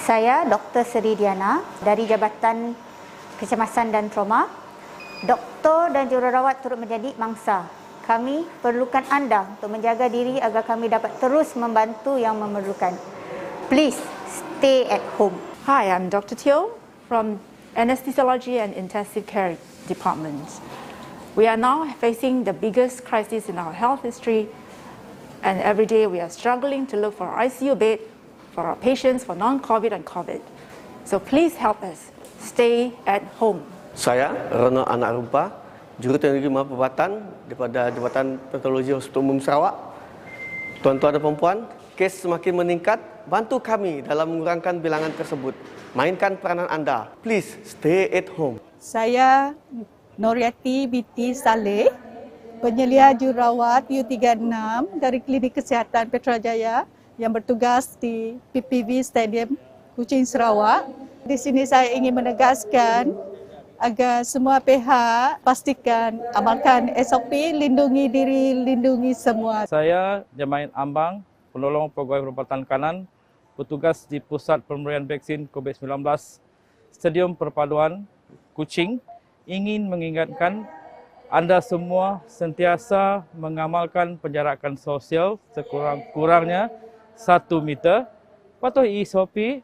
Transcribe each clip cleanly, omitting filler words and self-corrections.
Saya Dr. Seri Diana dari Jabatan Kecemasan dan Trauma. Doktor dan jururawat turut menjadi mangsa. Kami perlukan anda untuk menjaga diri agar kami dapat terus membantu yang memerlukan. Please stay at home. Hi, I'm Dr. Teo from Anesthesiology and Intensive Care Department. We are now facing the biggest crisis in our health history, and every day we are struggling to look for ICU bed for our patients for non-COVID and COVID. So please help us. Stay at home. Saya, Rono Anak Rupa, Juruteknologi Perubatan daripada Jabatan Patologi Hospital Umum Sarawak. Tuan-tuan dan puan-puan, kes semakin meningkat. Bantu kami dalam mengurangkan bilangan tersebut. Mainkan peranan anda. Please stay at home. Saya Noriati binti Saleh, penyelia jururawat U36 dari Klinik Kesihatan Petrajaya yang bertugas di PPV Stadium Kuching Sarawak. Di sini saya ingin menegaskan agar semua pihak pastikan amalkan SOP, lindungi diri, lindungi semua. Saya Jemain Ambang, penolong pegawai perubatan kanan, petugas di Pusat Pemberian Vaksin COVID-19 Stadium Perpaduan Kuching, ingin mengingatkan anda semua sentiasa mengamalkan penjarakan sosial sekurang-kurangnya 1 meter, patuhi SOP,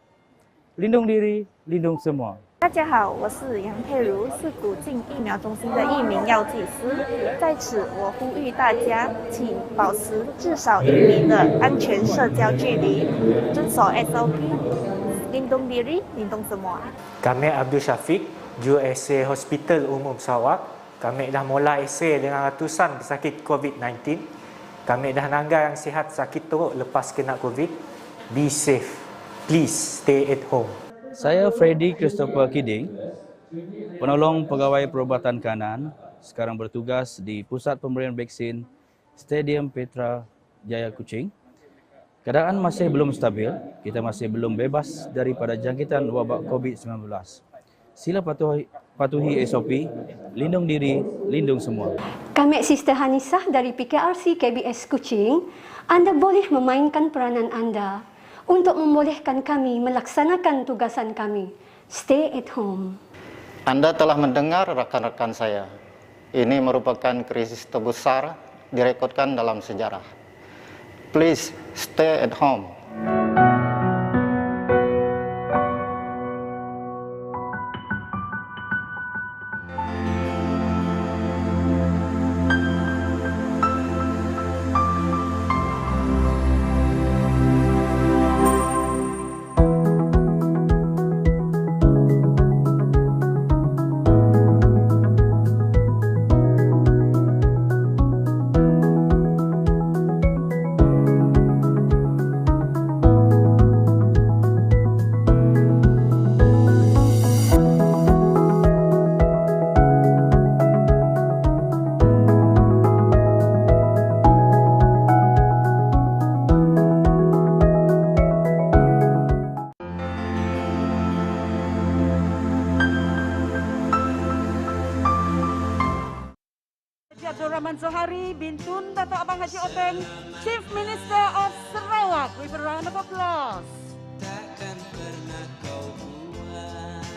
lindung diri, lindung semua. 大家好，我是杨佩如，是古晋疫苗中心的一名药剂师。在此，我呼吁大家，请保持至少1米的安全社交距离，遵守 SOP， lindung diri, lindung semua. Kami Abdul Syafiq, Juru X-ray Hospital Umum Sarawak. Kami dah mula X-ray dengan ratusan pesakit COVID-19. Kami dah nanggar yang sihat sakit teruk lepas kena COVID. Be safe. Please stay at home. Saya Freddy Christopher Kiding, penolong pegawai perubatan kanan, sekarang bertugas di Pusat Pemberian Vaksin Stadium Petra Jaya Kuching. Keadaan masih belum stabil, kita masih belum bebas daripada jangkitan wabak COVID-19. Sila patuhi SOP, lindung diri, lindung semua. Kami Sister Hanisah dari PKRC KBS Kuching. Anda boleh memainkan peranan anda untuk membolehkan kami melaksanakan tugasan kami. Stay at home. Anda telah mendengar rakan-rakan saya. Ini merupakan krisis terbesar direkodkan dalam sejarah. Please stay at home. Bintun Dato' Abang Haji Openg, Chief Minister of Sarawak, with a round of applause. Takkan pernah kau buat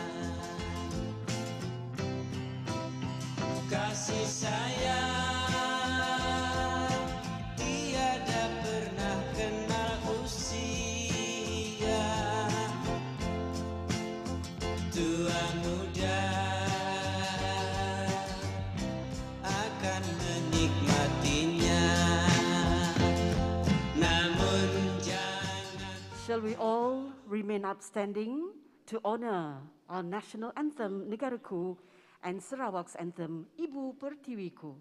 kasih sayang, tiada pernah kenal usia, tua muda akan menikmatinya. Namun jangan. Shall we all remain upstanding to honor our national anthem Negaraku and Sarawak's anthem Ibu Pertiwiku.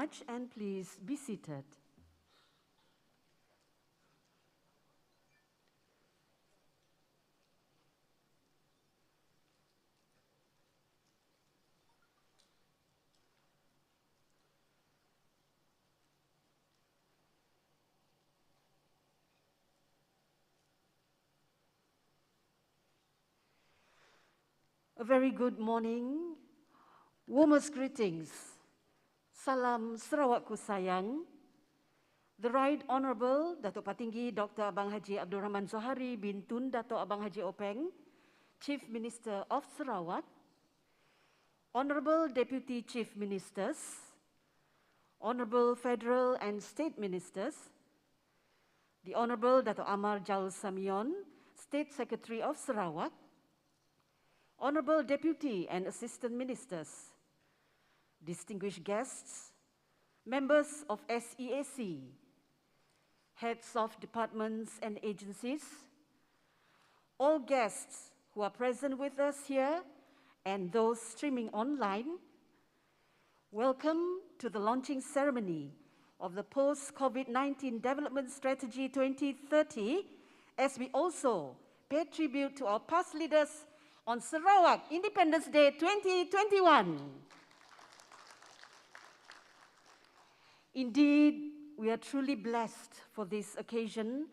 much, and please be seated. A very good morning, warmest greetings, salam Sarawakku sayang. The Right Honourable Datuk Patinggi Dr. Abang Haji Abdul Rahman Zohari bin Tun Datuk Abang Haji Openg, Chief Minister of Sarawak, Honourable Deputy Chief Ministers, Honourable Federal and State Ministers, the Honourable Datuk Amar Jaul Samion, State Secretary of Sarawak, Honourable Deputy and Assistant Ministers, distinguished guests, members of SEAC, heads of departments and agencies, all guests who are present with us here and those streaming online, welcome to the launching ceremony of the Post-COVID-19 Development Strategy 2030, as we also pay tribute to our past leaders on Sarawak Independence Day 2021. Indeed, we are truly blessed for this occasion.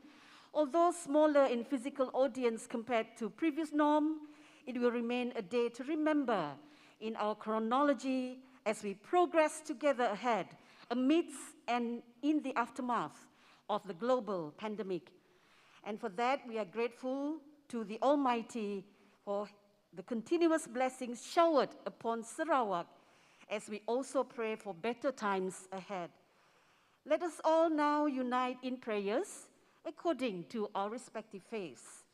Although smaller in physical audience compared to previous norm, it will remain a day to remember in our chronology as we progress together ahead amidst and in the aftermath of the global pandemic. And for that, we are grateful to the Almighty for the continuous blessings showered upon Sarawak as we also pray for better times ahead. Let us all now unite in prayers according to our respective faiths.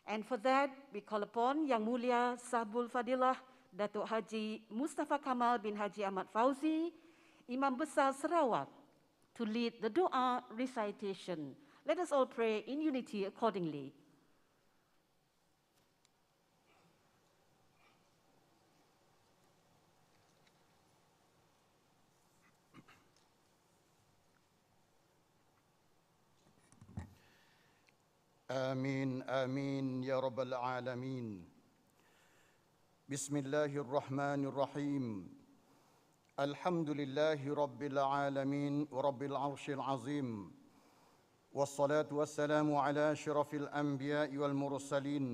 And for that, we call upon Yang Mulia Sahbul Fadilah Datuk Haji Mustafa Kamal bin Haji Ahmad Fauzi, Imam Besar Sarawak, to lead the dua recitation. Let us all pray in unity accordingly. آمين آمين يا رب العالمين. بسم الله الرحمن الرحيم. الحمد لله رب العالمين ورب العرش العظيم. والصلاة والسلام على أشرف الأنبياء والمرسلين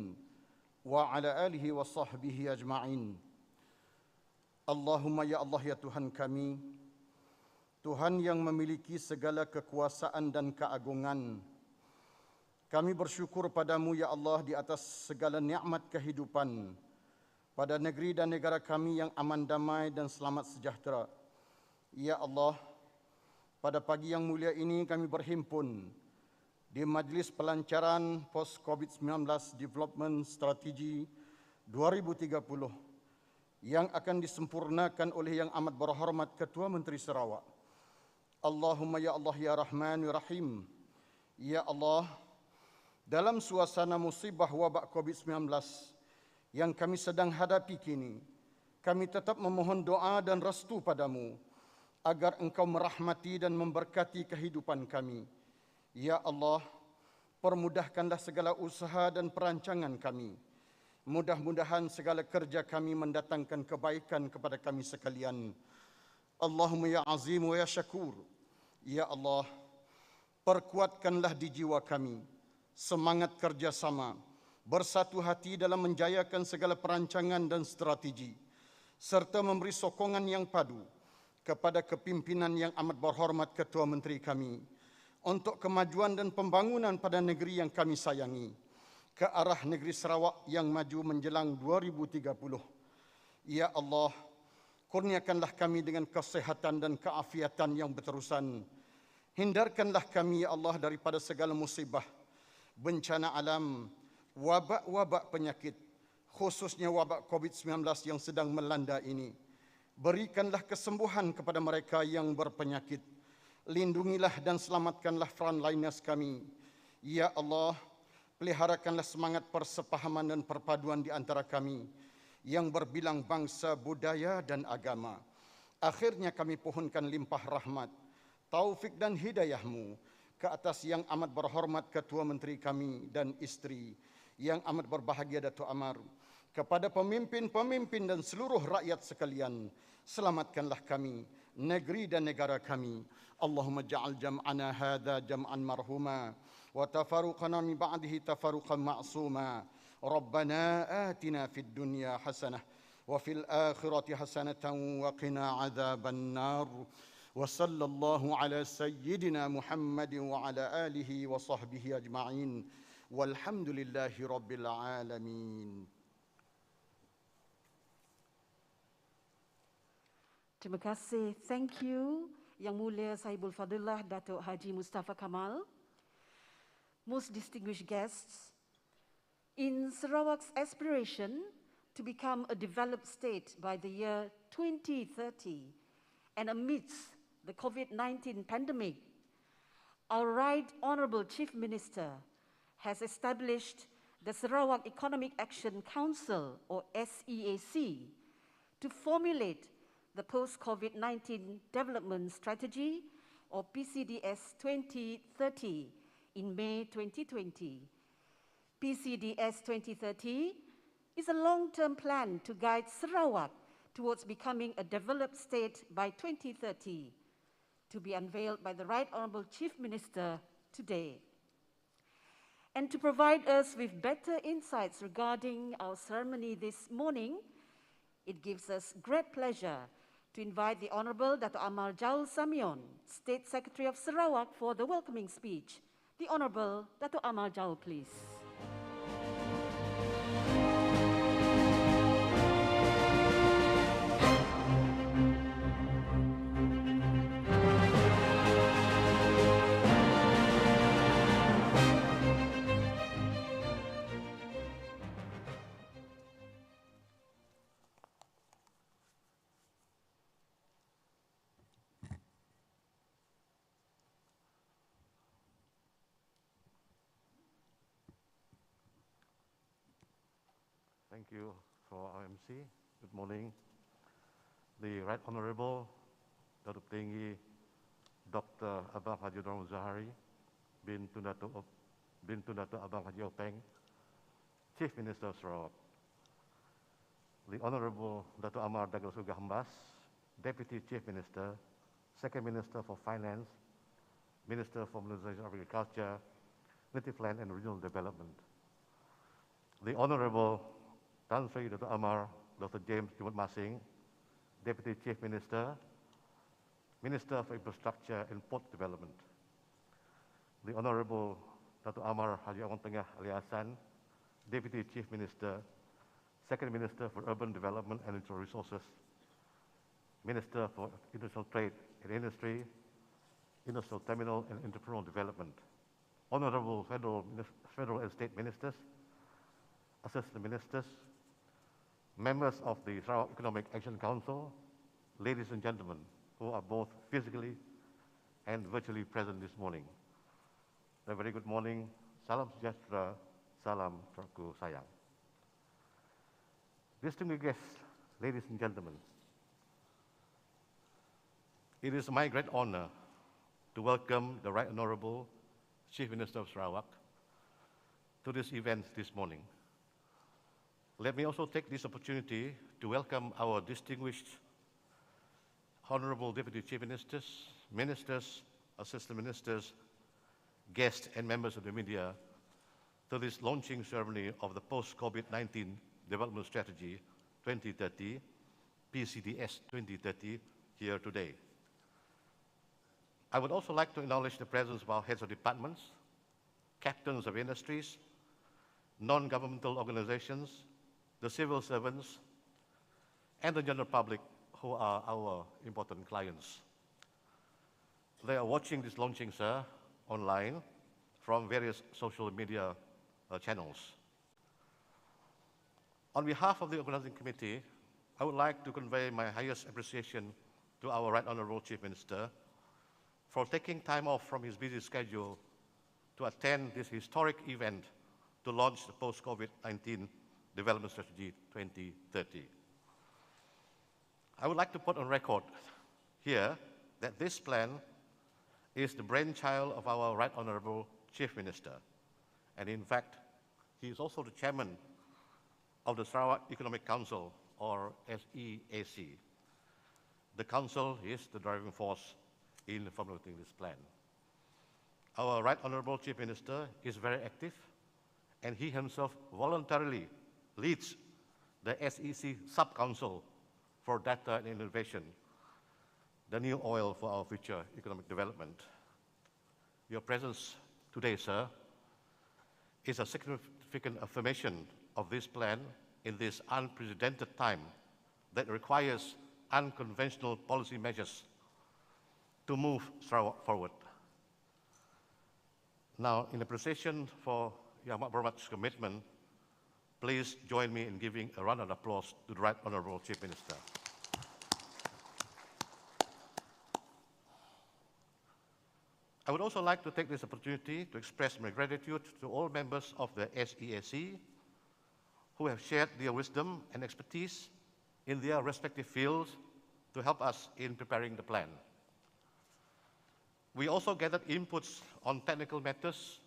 وعلى آله وصحبه أجمعين. Allahumma ya Allah ya Tuhan kami, Tuhan yang memiliki segala kekuasaan dan keagungan, kami bersyukur padamu ya Allah di atas segala nikmat kehidupan pada negeri dan negara kami yang aman, damai dan selamat sejahtera. Ya Allah, pada pagi yang mulia ini kami berhimpun di Majlis Pelancaran Post-COVID-19 Development Strategy 2030 yang akan disempurnakan oleh Yang Amat Berhormat Ketua Menteri Sarawak. Allahumma ya Allah ya Rahman ya Rahim. Ya Allah, dalam suasana musibah wabak COVID-19 yang kami sedang hadapi kini, kami tetap memohon doa dan restu padamu agar Engkau merahmati dan memberkati kehidupan kami. Ya Allah, permudahkanlah segala usaha dan perancangan kami. Mudah-mudahan segala kerja kami mendatangkan kebaikan kepada kami sekalian. Allahumma ya Azim wa ya Syakur. Ya Allah, perkuatkanlah di jiwa kami semangat kerjasama, bersatu hati dalam menjayakan segala perancangan dan strategi, serta memberi sokongan yang padu kepada kepimpinan Yang Amat Berhormat Ketua Menteri kami untuk kemajuan dan pembangunan pada negeri yang kami sayangi, ke arah negeri Sarawak yang maju menjelang 2030. Ya Allah, kurniakanlah kami dengan kesehatan dan keafiatan yang berterusan. Hindarkanlah kami, ya Allah, daripada segala musibah, bencana alam, wabak-wabak penyakit, khususnya wabak COVID-19 yang sedang melanda ini. Berikanlah kesembuhan kepada mereka yang berpenyakit. Lindungilah dan selamatkanlah frontliners kami. Ya Allah, peliharakanlah semangat persepahaman dan perpaduan di antara kami yang berbilang bangsa, budaya dan agama. Akhirnya kami pohonkan limpah rahmat, taufik dan hidayah-Mu ke atas yang amat berhormat Ketua Menteri kami dan isteri, yang amat berbahagia Datuk Amar, kepada pemimpin-pemimpin dan seluruh rakyat sekalian, selamatkanlah kami, negeri dan negara kami. Allahumma ja'al jam'ana hadha jam'an marhuma, wa tafaruqana min ba'dihi tafaruqan ma'suma. Rabbana atina fid dunya hasanah, wa fil akhirati hasanatan wa qina adzaban nar. Wa sallallahu ala sayyidina Muhammad wa ala alihi wa sahbihi ajma'in. Walhamdulillahi rabbil alamin. Terima kasih. Thank you, Yang Mulia Sahibul Fadilah Datuk Haji Mustafa Kamal. Most distinguished guests, in Sarawak's aspiration to become a developed state by the year 2030 and amidst the COVID-19 pandemic, our Right Honourable Chief Minister has established the Sarawak Economic Action Council, or SEAC, to formulate the Post-COVID-19 Development Strategy, or PCDS 2030, in May 2020. PCDS 2030 is a long-term plan to guide Sarawak towards becoming a developed state by 2030, to be unveiled by the Right Honourable Chief Minister today. And to provide us with better insights regarding our ceremony this morning, it gives us great pleasure to invite the Honourable Dato' Amar Jaul Samion, State Secretary of Sarawak, for the welcoming speech. The Honourable Dato' Amar Jaul, please. Thank you for our MC. Good morning. The Right Honourable Datuk Tinggi Dr. Abang Haji Nur Zahari bin Tun Datuk Abang Haji Openg, Chief Minister of Sarawak. The Honourable Datuk Amar Datuk Sugah Hambas, Deputy Chief Minister, Second Minister for Finance, Minister for Modernisation of Agriculture, Native Land and Regional Development. The Honourable Tan Sri Datuk Amar Dr. James Jumat Masing, Deputy Chief Minister, Minister for Infrastructure and Port Development. The Honourable Datuk Amar Haji Awang Tengah Ali Hassan, Deputy Chief Minister, Second Minister for Urban Development and Natural Resources, Minister for International Trade and Industry, Industrial Terminal and Entrepreneurial Development. Honourable Federal and State Ministers, Assistant Ministers, members of the Sarawak Economic Action Council, ladies and gentlemen who are both physically and virtually present this morning. A very good morning. Salam sejahtera, salam Sarawakku sayang. Distinguished guests, ladies and gentlemen, it is my great honor to welcome the Right Honourable Chief Minister of Sarawak to this event this morning. Let me also take this opportunity to welcome our distinguished Honourable Deputy Chief Ministers, Ministers, Assistant Ministers, guests and members of the media to this launching ceremony of the Post-COVID-19 Development Strategy 2030, PCDS 2030, here today. I would also like to acknowledge the presence of our heads of departments, captains of industries, non-governmental organizations, the civil servants, and the general public who are our important clients. They are watching this launching, sir, online from various social media channels. On behalf of the organizing committee, I would like to convey my highest appreciation to our Right Honourable Chief Minister for taking time off from his busy schedule to attend this historic event to launch the Post-COVID-19 Development Strategy 2030. I would like to put on record here that this plan is the brainchild of our Right Honourable Chief Minister. And in fact, he is also the chairman of the Sarawak Economic Council, or SEAC. The council is the driving force in formulating this plan. Our Right Honourable Chief Minister is very active, and he himself voluntarily leads the SEC Sub-Council for Data and Innovation, the new oil for our future economic development. Your presence today, sir, is a significant affirmation of this plan in this unprecedented time that requires unconventional policy measures to move Sarawak forward. Now, in appreciation for Yang Amat Berhormat's commitment, please join me in giving a round of applause to the Right Honourable Chief Minister. I would also like to take this opportunity to express my gratitude to all members of the SEAC who have shared their wisdom and expertise in their respective fields to help us in preparing the plan. We also gathered inputs on technical matters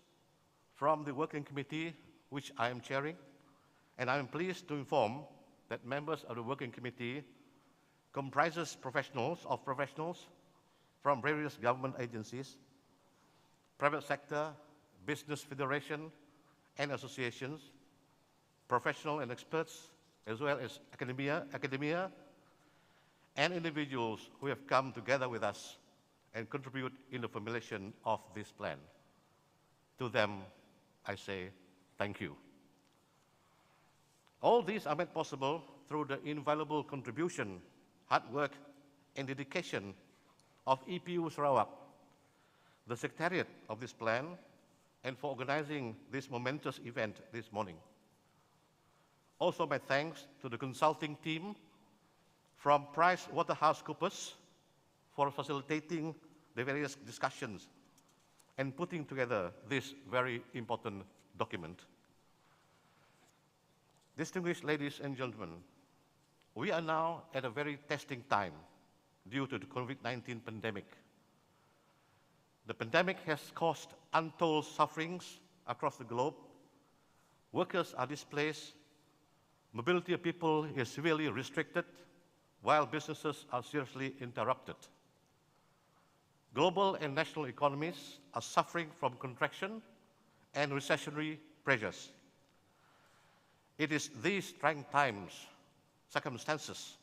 from the working committee, which I am chairing, and I am pleased to inform that members of the working committee comprises professionals from various government agencies, private sector, business federation and associations, professionals and experts, as well as academia, and individuals who have come together with us and contribute in the formulation of this plan. To them, I say thank you. All these are made possible through the invaluable contribution, hard work, and dedication of EPU Sarawak, the secretariat of this plan, and for organizing this momentous event this morning. Also, my thanks to the consulting team from PricewaterhouseCoopers for facilitating the various discussions and putting together this very important document. Distinguished ladies and gentlemen, we are now at a very testing time due to the COVID-19 pandemic. The pandemic has caused untold sufferings across the globe. Workers are displaced, mobility of people is severely restricted, while businesses are seriously interrupted. Global and national economies are suffering from contraction and recessionary pressures. It is these trying circumstances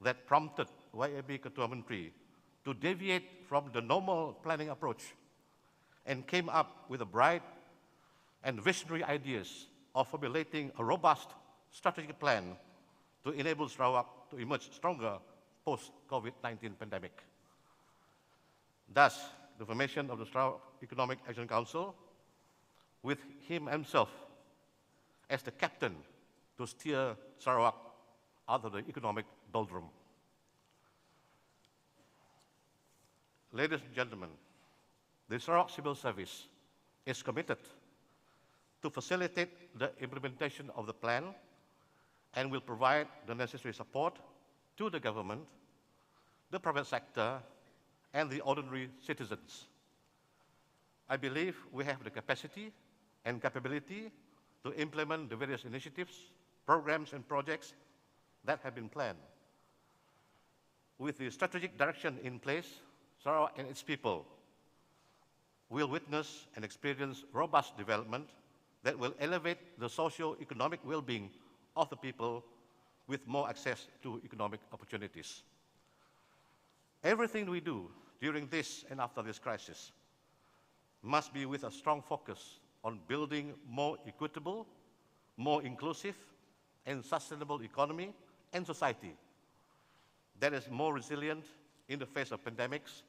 that prompted YAB Ketua Menteri to deviate from the normal planning approach and came up with a bright and visionary ideas of formulating a robust strategic plan to enable Sarawak to emerge stronger post-COVID-19 pandemic. Thus, the formation of the Sarawak Economic Action Council, with him himself as the captain to steer Sarawak out of the economic doldrum. Ladies and gentlemen, the Sarawak Civil Service is committed to facilitate the implementation of the plan and will provide the necessary support to the government, the private sector, and the ordinary citizens. I believe we have the capacity and capability to implement the various initiatives, programs, and projects that have been planned. With the strategic direction in place, Sarawak and its people will witness and experience robust development that will elevate the socio-economic well-being of the people with more access to economic opportunities. Everything we do during this and after this crisis must be with a strong focus on building more equitable, more inclusive, and sustainable economy and society that is more resilient in the face of pandemics,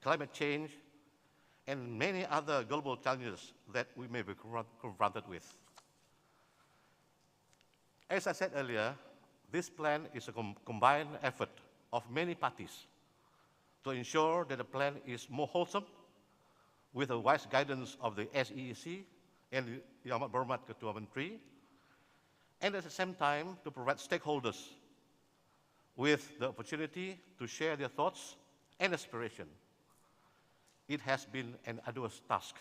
climate change, and many other global challenges that we may be confronted with. As I said earlier, this plan is a combined effort of many parties to ensure that the plan is more wholesome with the wise guidance of the SEAC and Yang Amat Berhormat Ketua Menteri, and at the same time to provide stakeholders with the opportunity to share their thoughts and aspiration. It has been an arduous task,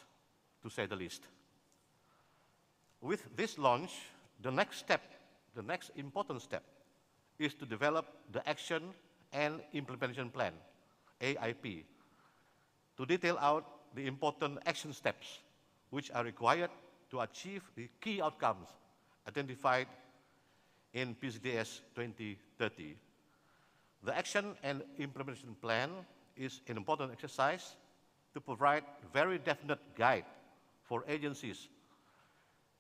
to say the least. With this launch, the next important step, is to develop the Action and Implementation Plan, AIP, to detail out the important action steps which are required to achieve the key outcomes identified in PCDS 2030. The Action and Implementation Plan is an important exercise to provide very definite guide for agencies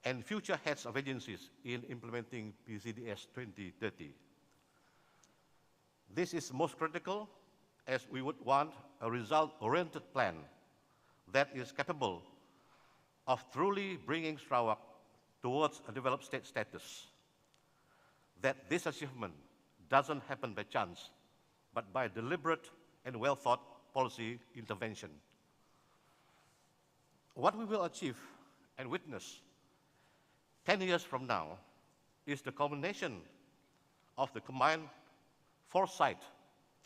and future heads of agencies in implementing PCDS 2030. This is most critical as we would want a result-oriented plan that is capable of truly bringing Sarawak towards a developed state status. That this achievement doesn't happen by chance, but by deliberate and well-thought policy intervention. What we will achieve and witness 10 years from now is the culmination of the combined foresight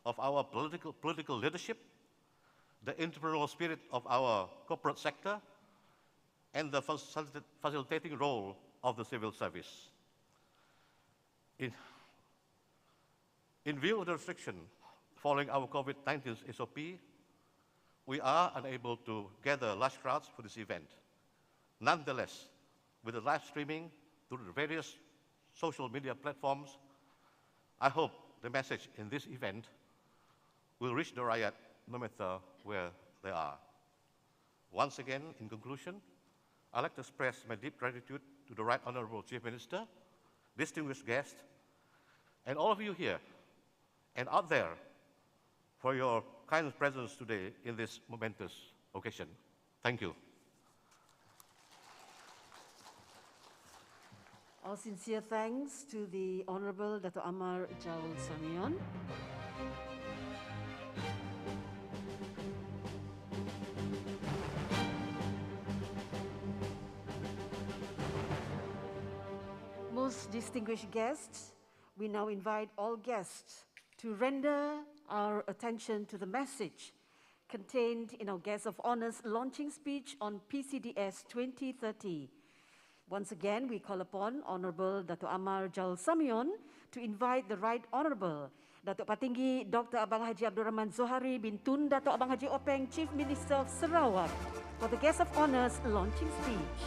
of our political leadership, the entrepreneurial spirit of our corporate sector, and the facilitating role of the civil service. In view of the restriction following our COVID-19 SOP, we are unable to gather large crowds for this event. Nonetheless, with the live streaming through the various social media platforms, I hope the message in this event will reach the Rakyat no matter where they are. Once again, in conclusion, I'd like to express my deep gratitude to the Right Honourable Chief Minister, distinguished guests, and all of you here and out there for your kind presence today in this momentous occasion. Thank you. Our sincere thanks to the Honourable Dato' Amar Jaul Samion. Most distinguished guests, we now invite all guests to render our attention to the message contained in our Guest of Honour's launching speech on PCDS 2030. Once again, we call upon Honourable Dato' Amar Jaul Samion to invite the Right Honourable Dato' Patinggi Dr. Abang Haji Abdul Rahman Zohari bin Tun Dato' Abang Haji Openg, Chief Minister of Sarawak, for the Guest of Honour's launching speech.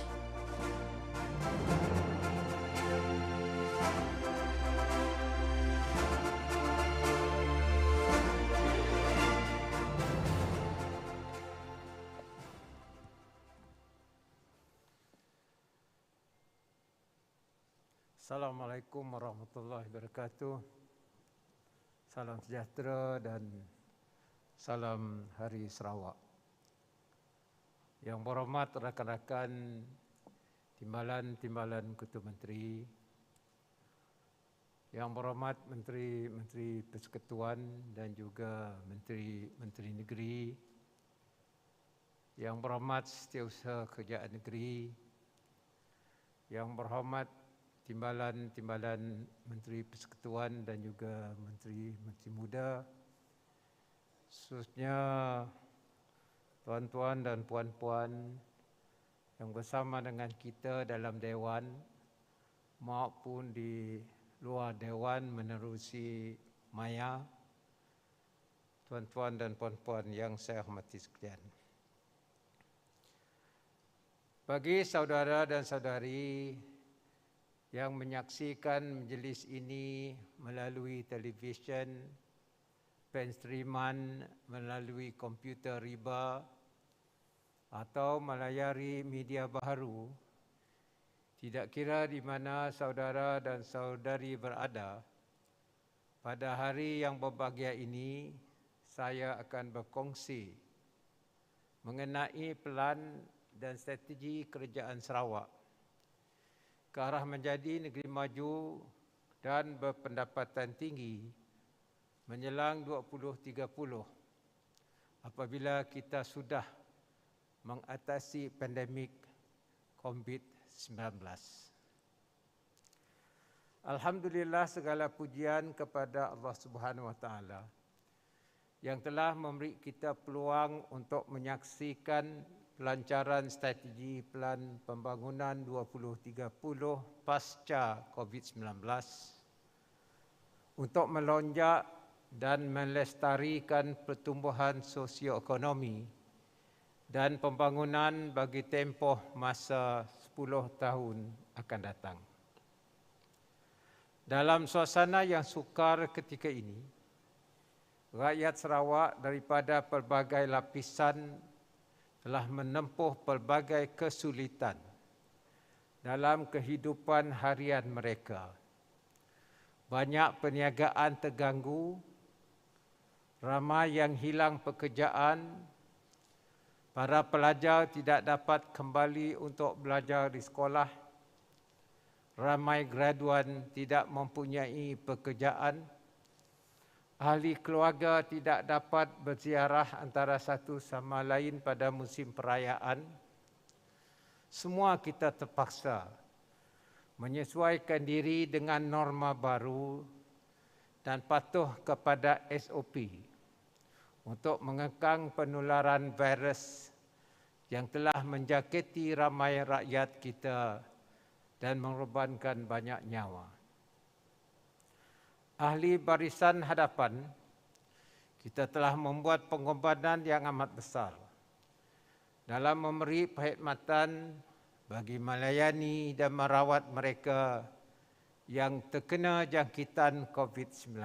Assalamualaikum warahmatullahi wabarakatuh. Salam sejahtera dan salam Hari Sarawak. Yang berhormat rakan-rakan timbalan-timbalan Ketua Menteri, yang berhormat Menteri Persekutuan dan juga Menteri Negeri, yang berhormat Setiausaha Kerajaan Negeri, yang berhormat timbalan-timbalan Menteri Persekutuan dan juga Menteri Muda, khususnya tuan-tuan dan puan-puan yang bersama dengan kita dalam Dewan maupun di luar Dewan menerusi maya, tuan-tuan dan puan-puan yang saya hormati sekalian. Bagi saudara dan saudari yang menyaksikan majlis ini melalui televisyen, penstreaman melalui komputer riba atau melayari media baharu, tidak kira di mana saudara dan saudari berada, pada hari yang berbahagia ini saya akan berkongsi mengenai pelan dan strategi kerajaan Sarawak ke arah menjadi negeri maju dan berpendapatan tinggi menjelang 2030 apabila kita sudah mengatasi pandemik COVID-19. Alhamdulillah segala pujian kepada Allah Subhanahu Wa Taala yang telah memberi kita peluang untuk menyaksikan pelancaran strategi Pelan Pembangunan 2030 pasca COVID-19 untuk melonjak dan melestarikan pertumbuhan sosioekonomi dan pembangunan bagi tempoh masa 10 tahun akan datang. Dalam suasana yang sukar ketika ini, rakyat Sarawak daripada pelbagai lapisan telah menempuh pelbagai kesulitan dalam kehidupan harian mereka. Banyak perniagaan terganggu, ramai yang hilang pekerjaan, para pelajar tidak dapat kembali untuk belajar di sekolah, ramai graduan tidak mempunyai pekerjaan, ahli keluarga tidak dapat berziarah antara satu sama lain pada musim perayaan. Semua kita terpaksa menyesuaikan diri dengan norma baru dan patuh kepada SOP untuk mengekang penularan virus yang telah menjakiti ramai rakyat kita dan mengorbankan banyak nyawa. Ahli barisan hadapan, kita telah membuat pengorbanan yang amat besar dalam memberi perkhidmatan bagi melayani dan merawat mereka yang terkena jangkitan COVID-19.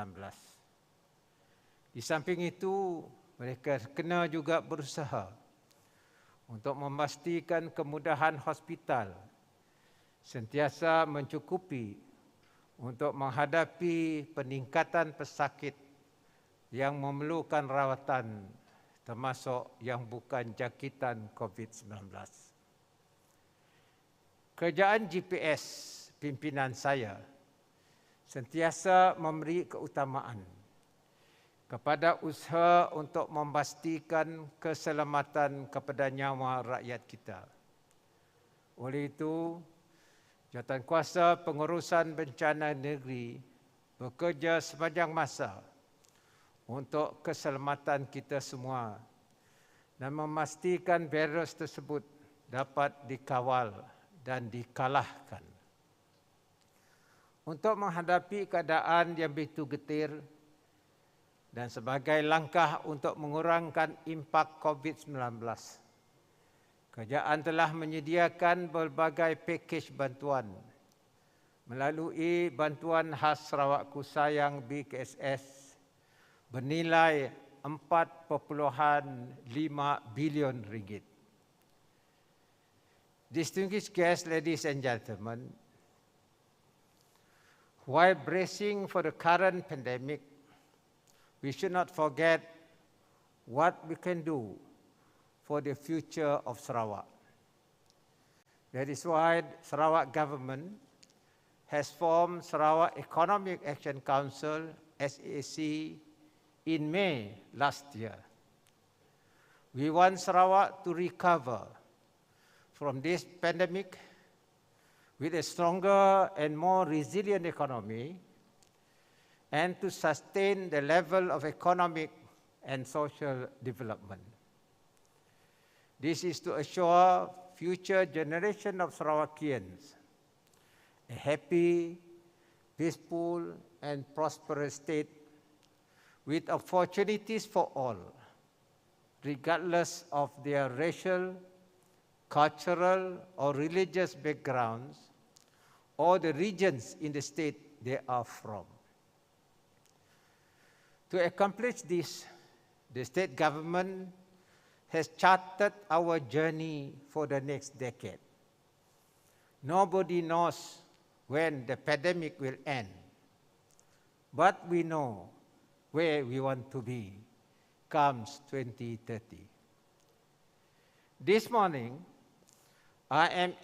Di samping itu, mereka kena juga berusaha untuk memastikan kemudahan hospital sentiasa mencukupi untuk menghadapi peningkatan pesakit yang memerlukan rawatan, termasuk yang bukan jangkitan COVID-19. Kerjaan GPS pimpinan saya sentiasa memberi keutamaan kepada usaha untuk memastikan keselamatan kepada nyawa rakyat kita. Oleh itu, Jawatankuasa Pengurusan Bencana Negeri bekerja sepanjang masa untuk keselamatan kita semua dan memastikan virus tersebut dapat dikawal dan dikalahkan. Untuk menghadapi keadaan yang begitu getir dan sebagai langkah untuk mengurangkan impak COVID-19, kerajaan telah menyediakan berbagai pakej bantuan melalui bantuan khas Sarawakku Sayang BKSS bernilai RM4.5 bilion. Distinguished guests, ladies and gentlemen, while bracing for the current pandemic, we should not forget what we can do for the future of Sarawak. That is why Sarawak government has formed Sarawak Economic Action Council, SAC, in May last year. We want Sarawak to recover from this pandemic with a stronger and more resilient economy and to sustain the level of economic and social development. This is to assure future generation of Sarawakians a happy, peaceful, and prosperous state with opportunities for all, regardless of their racial, cultural, or religious backgrounds, or the regions in the state they are from. To accomplish this, the state government has charted our journey for the next decade. Nobody knows when the pandemic will end, but we know where we want to be comes 2030. This morning, I am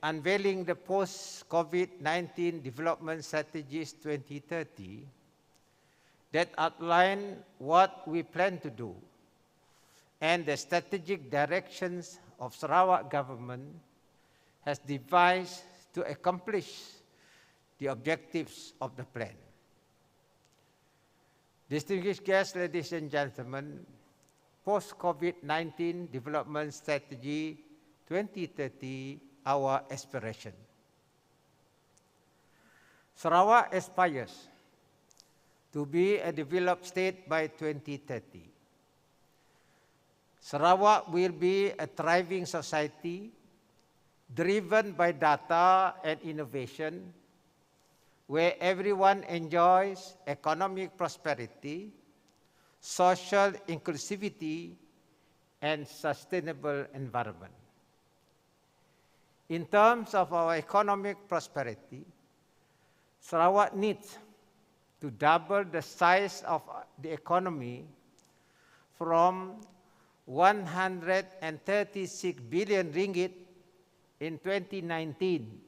unveiling the post-COVID-19 Development Strategies 2030 that outline what we plan to do and the strategic directions of Sarawak government has devised to accomplish the objectives of the plan. Distinguished guests, ladies and gentlemen, post-COVID-19 Development Strategy 2030, our aspiration. Sarawak aspires to be a developed state by 2030. Sarawak will be a thriving society driven by data and innovation, where everyone enjoys economic prosperity, social inclusivity, and sustainable environment. In terms of our economic prosperity, Sarawak needs to double the size of the economy from 136 billion ringgit in 2019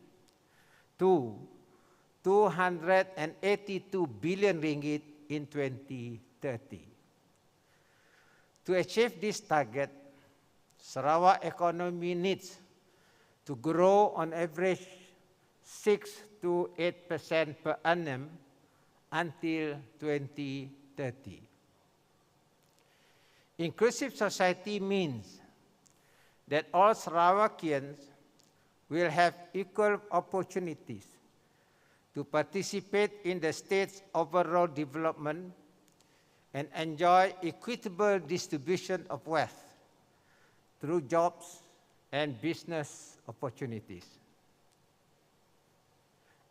to 282 billion ringgit in 2030. To achieve this target, Sarawak economy needs to grow on average 6 to 8% per annum until 2030. Inclusive society means that all Sarawakians will have equal opportunities to participate in the state's overall development and enjoy equitable distribution of wealth through jobs and business opportunities.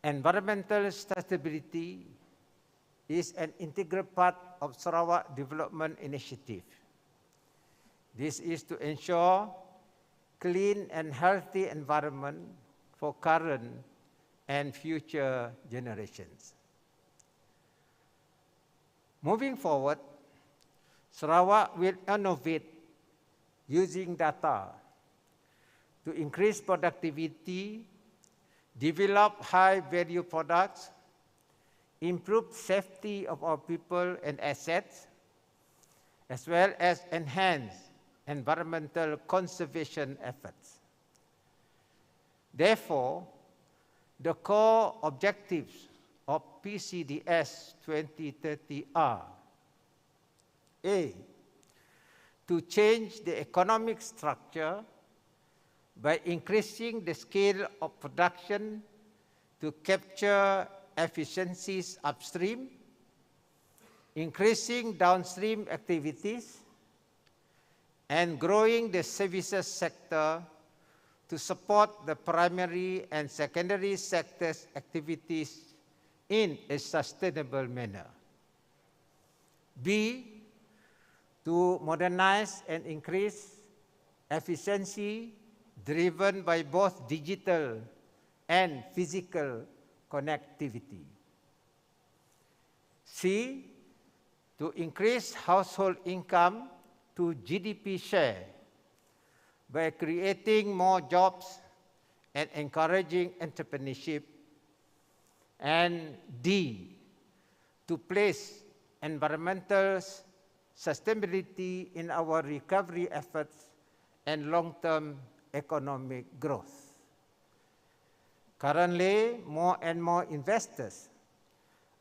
Environmental sustainability is an integral part of Sarawak Development Initiative. This is to ensure clean and healthy environment for current and future generations. Moving forward, Sarawak will innovate using data to increase productivity, develop high-value products, improve safety of our people and assets, as well as enhance environmental conservation efforts. Therefore, the core objectives of PCDS 2030 are: A, to change the economic structure by increasing the scale of production to capture efficiencies upstream, increasing downstream activities, and growing the services sector to support the primary and secondary sectors' activities in a sustainable manner. B, to modernize and increase efficiency driven by both digital and physical connectivity. C, to increase household income to GDP share by creating more jobs and encouraging entrepreneurship. And D, to place environmental sustainability in our recovery efforts and long-term economic growth. Currently, more and more investors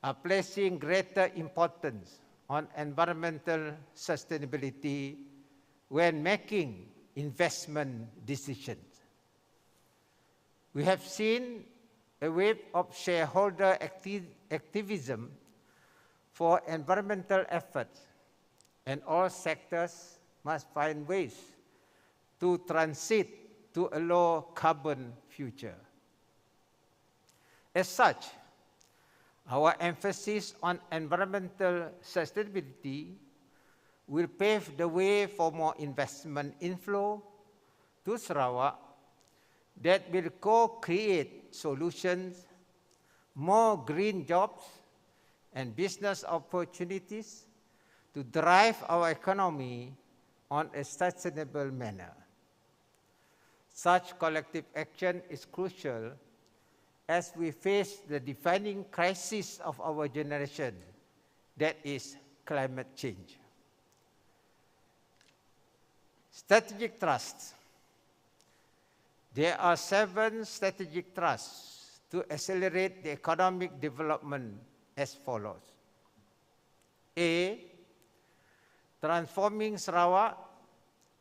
are placing greater importance on environmental sustainability when making investment decisions. We have seen a wave of shareholder activism for environmental efforts, and all sectors must find ways to transit to a low carbon future. As such, our emphasis on environmental sustainability will pave the way for more investment inflow to Sarawak that will co-create solutions, more green jobs, and business opportunities to drive our economy on a sustainable manner. Such collective action is crucial as we face the defining crisis of our generation, that is climate change. Strategic trusts. There are 7 strategic trusts to accelerate the economic development as follows. A, transforming Sarawak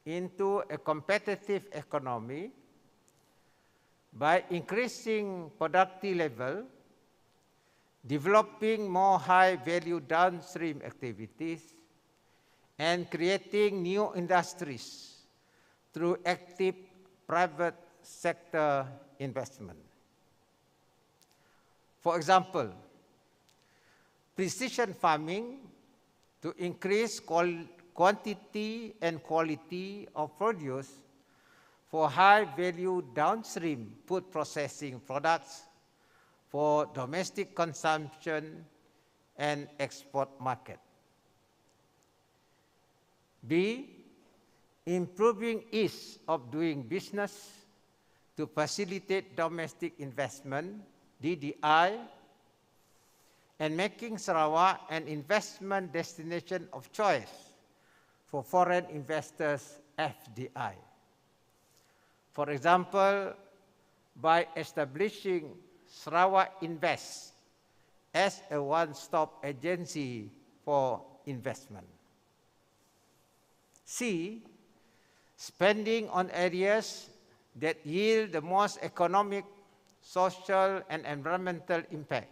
into a competitive economy by increasing productivity level, developing more high-value downstream activities, and creating new industries through active private sector investment. For example, precision farming to increase quantity and quality of produce for high-value downstream food processing products for domestic consumption and export market. B, improving ease of doing business to facilitate domestic investment, DDI, and making Sarawak an investment destination of choice for foreign investors, FDI. For example, by establishing Sarawak Invest as a one-stop agency for investment. C, spending on areas that yield the most economic, social, and environmental impact.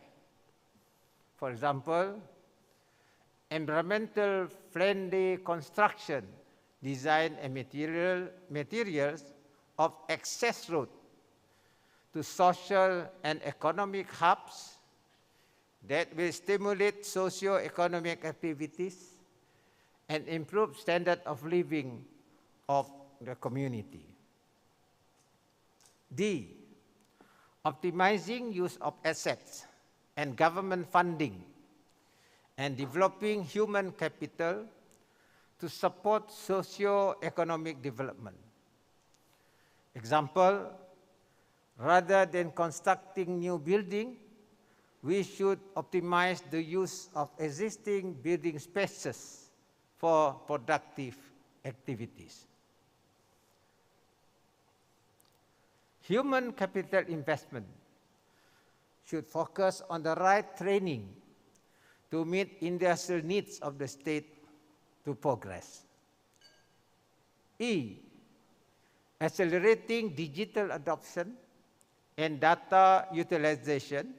For example, environmental friendly construction, design and materials of access route to social and economic hubs that will stimulate socio-economic activities and improve standard of living of the community. D, optimizing use of assets and government funding and developing human capital to support socio-economic development. Example, rather than constructing new building, we should optimize the use of existing building spaces for productive activities. Human capital investment should focus on the right training to meet industrial needs of the state to progress. E, accelerating digital adoption and data utilization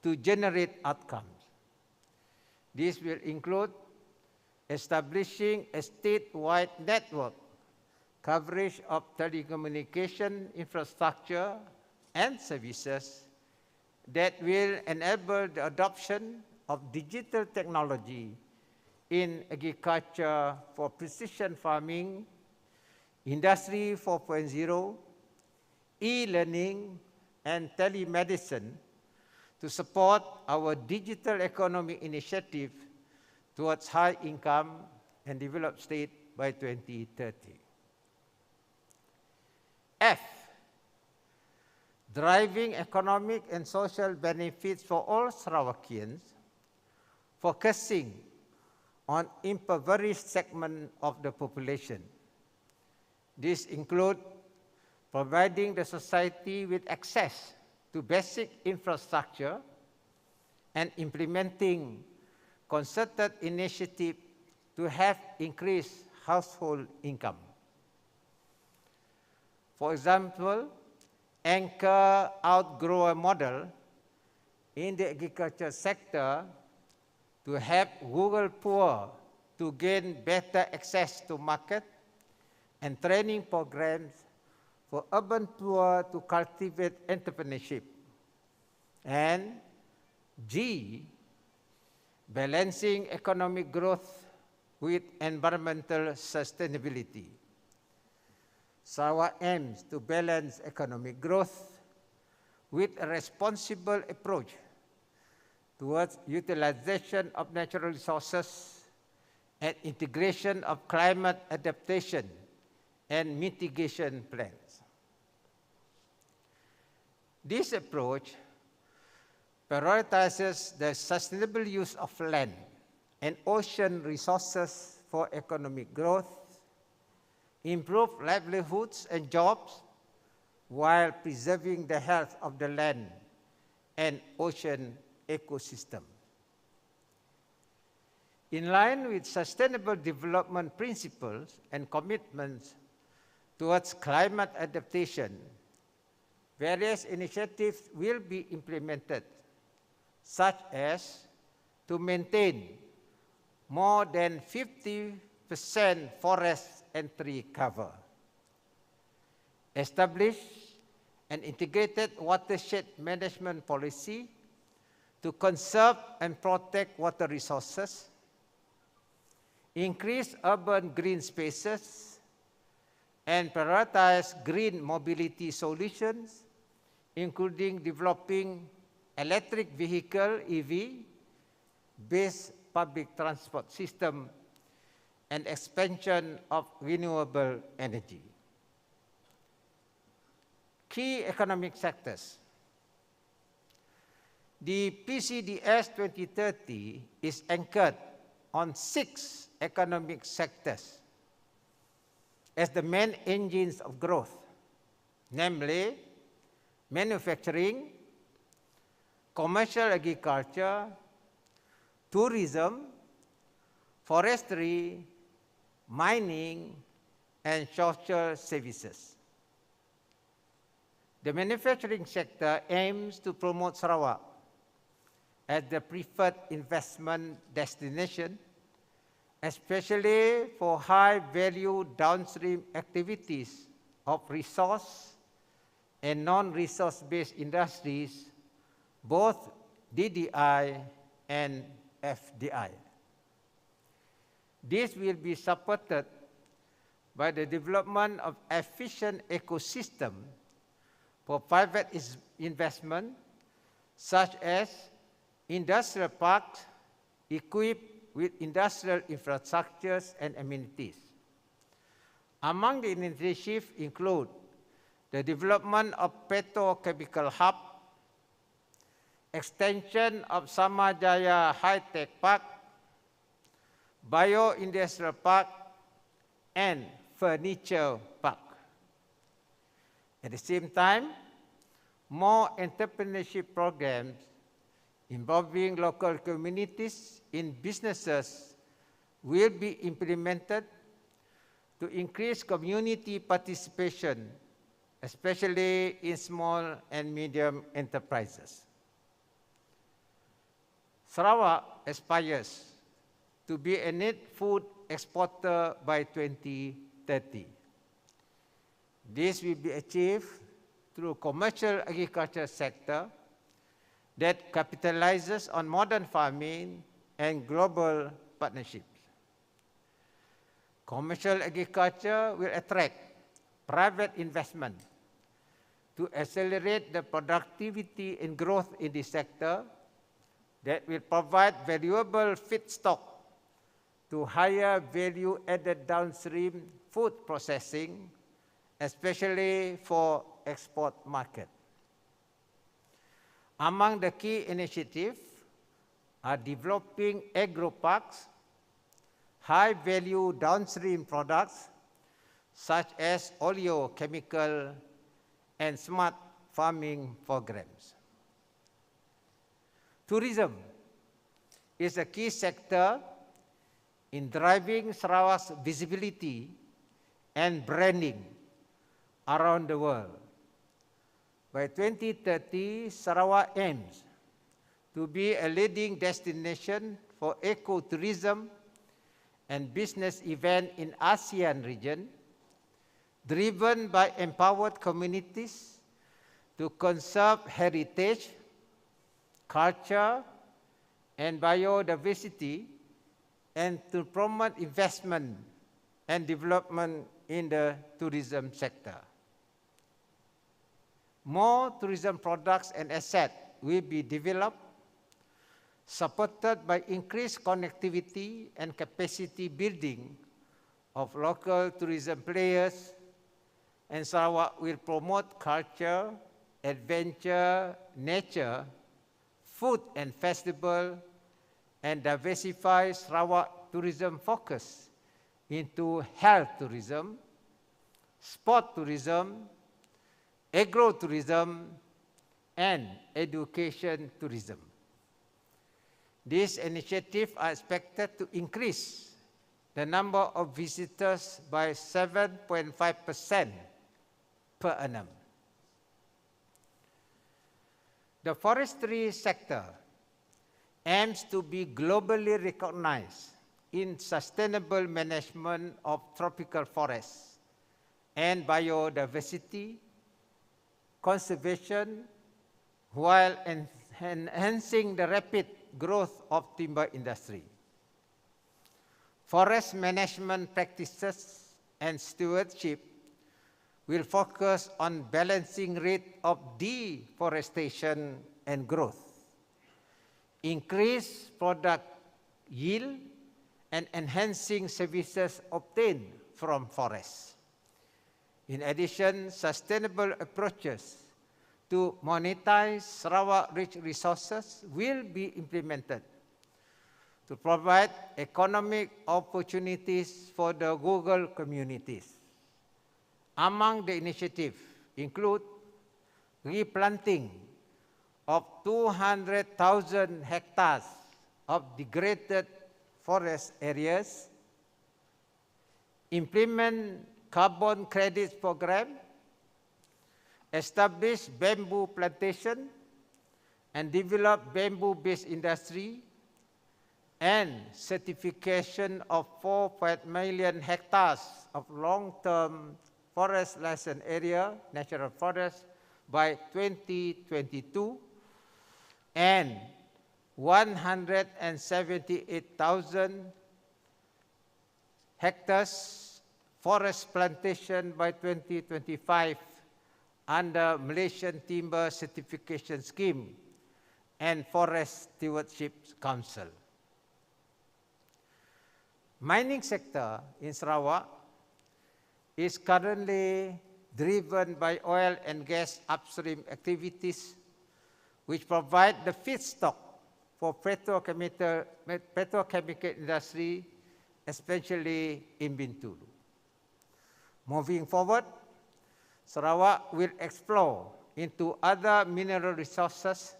to generate outcomes. This will include establishing a statewide network coverage of telecommunication infrastructure and services that will enable the adoption of digital technology in agriculture for precision farming, Industry 4.0, e-learning, and telemedicine to support our digital economy initiative towards high income and developed state by 2030. F, driving economic and social benefits for all Sarawakians, focusing on impoverished segment of the population. This includes providing the society with access to basic infrastructure and implementing concerted initiatives to have increased household income. For example, anchor outgrower model in the agriculture sector to help rural poor to gain better access to market, and training programs for urban poor to cultivate entrepreneurship. And G, balancing economic growth with environmental sustainability. Sarawak aims to balance economic growth with a responsible approach towards utilization of natural resources and integration of climate adaptation and mitigation plans. This approach prioritizes the sustainable use of land and ocean resources for economic growth, improve livelihoods and jobs while preserving the health of the land and ocean ecosystem. In line with Sustainable Development Principles and commitments towards climate adaptation, various initiatives will be implemented, such as to maintain more than 50% forest and tree cover, establish an integrated watershed management policy to conserve and protect water resources, increase urban green spaces, and prioritize green mobility solutions, including developing electric vehicle EV-based public transport system and expansion of renewable energy. Key economic sectors. The PCDS 2030 is anchored on 6 economic sectors as the main engines of growth, namely manufacturing, commercial agriculture, tourism, forestry, mining, and social services. The manufacturing sector aims to promote Sarawak as the preferred investment destination, especially for high-value downstream activities of resource and non-resource-based industries, both DDI and FDI. This will be supported by the development of efficient ecosystem for private investment, such as industrial parks equipped with industrial infrastructures and amenities. Among the initiatives include the development of petrochemical hub, extension of Samajaya High-Tech Park, Bio-Industrial Park, and Furniture Park. At the same time, more entrepreneurship programs involving local communities in businesses will be implemented to increase community participation, especially in small and medium enterprises. Sarawak aspires to be a net food exporter by 2030. This will be achieved through commercial agriculture sector that capitalizes on modern farming and global partnerships. Commercial agriculture will attract private investment to accelerate the productivity and growth in this sector that will provide valuable feedstock to higher value-added downstream food processing, especially for export market. Among the key initiatives are developing agro-parks, high-value downstream products such as oleochemical and smart farming programs. Tourism is a key sector in driving Sarawak's visibility and branding around the world. By 2030, Sarawak aims to be a leading destination for ecotourism and business events in ASEAN region, driven by empowered communities to conserve heritage, culture, and biodiversity, and to promote investment and development in the tourism sector. More tourism products and assets will be developed, supported by increased connectivity and capacity building of local tourism players, and Sarawak will promote culture, adventure, nature, food and festival, and diversify Sarawak tourism focus into health tourism, sport tourism, agro-tourism, and education tourism. These initiatives are expected to increase the number of visitors by 7.5% per annum. The forestry sector aims to be globally recognized in sustainable management of tropical forests and biodiversity conservation while enhancing the rapid growth of timber industry. Forest management practices and stewardship will focus on balancing rate of deforestation and growth, increase product yield, and enhancing services obtained from forests. In addition, sustainable approaches to monetize Sarawak-rich resources will be implemented to provide economic opportunities for the rural communities. Among the initiatives include replanting of 200,000 hectares of degraded forest areas, implement carbon credits program, establish bamboo plantation, and develop bamboo-based industry, and certification of 4 million hectares of long-term forest license area, natural forest, by 2022, and 178,000 hectares forest plantation by 2025 under Malaysian Timber Certification Scheme and Forest Stewardship Council. Mining sector in Sarawak is currently driven by oil and gas upstream activities, which provide the feedstock for petrochemical industry, especially in Bintulu. Moving forward, Sarawak will explore into other mineral resources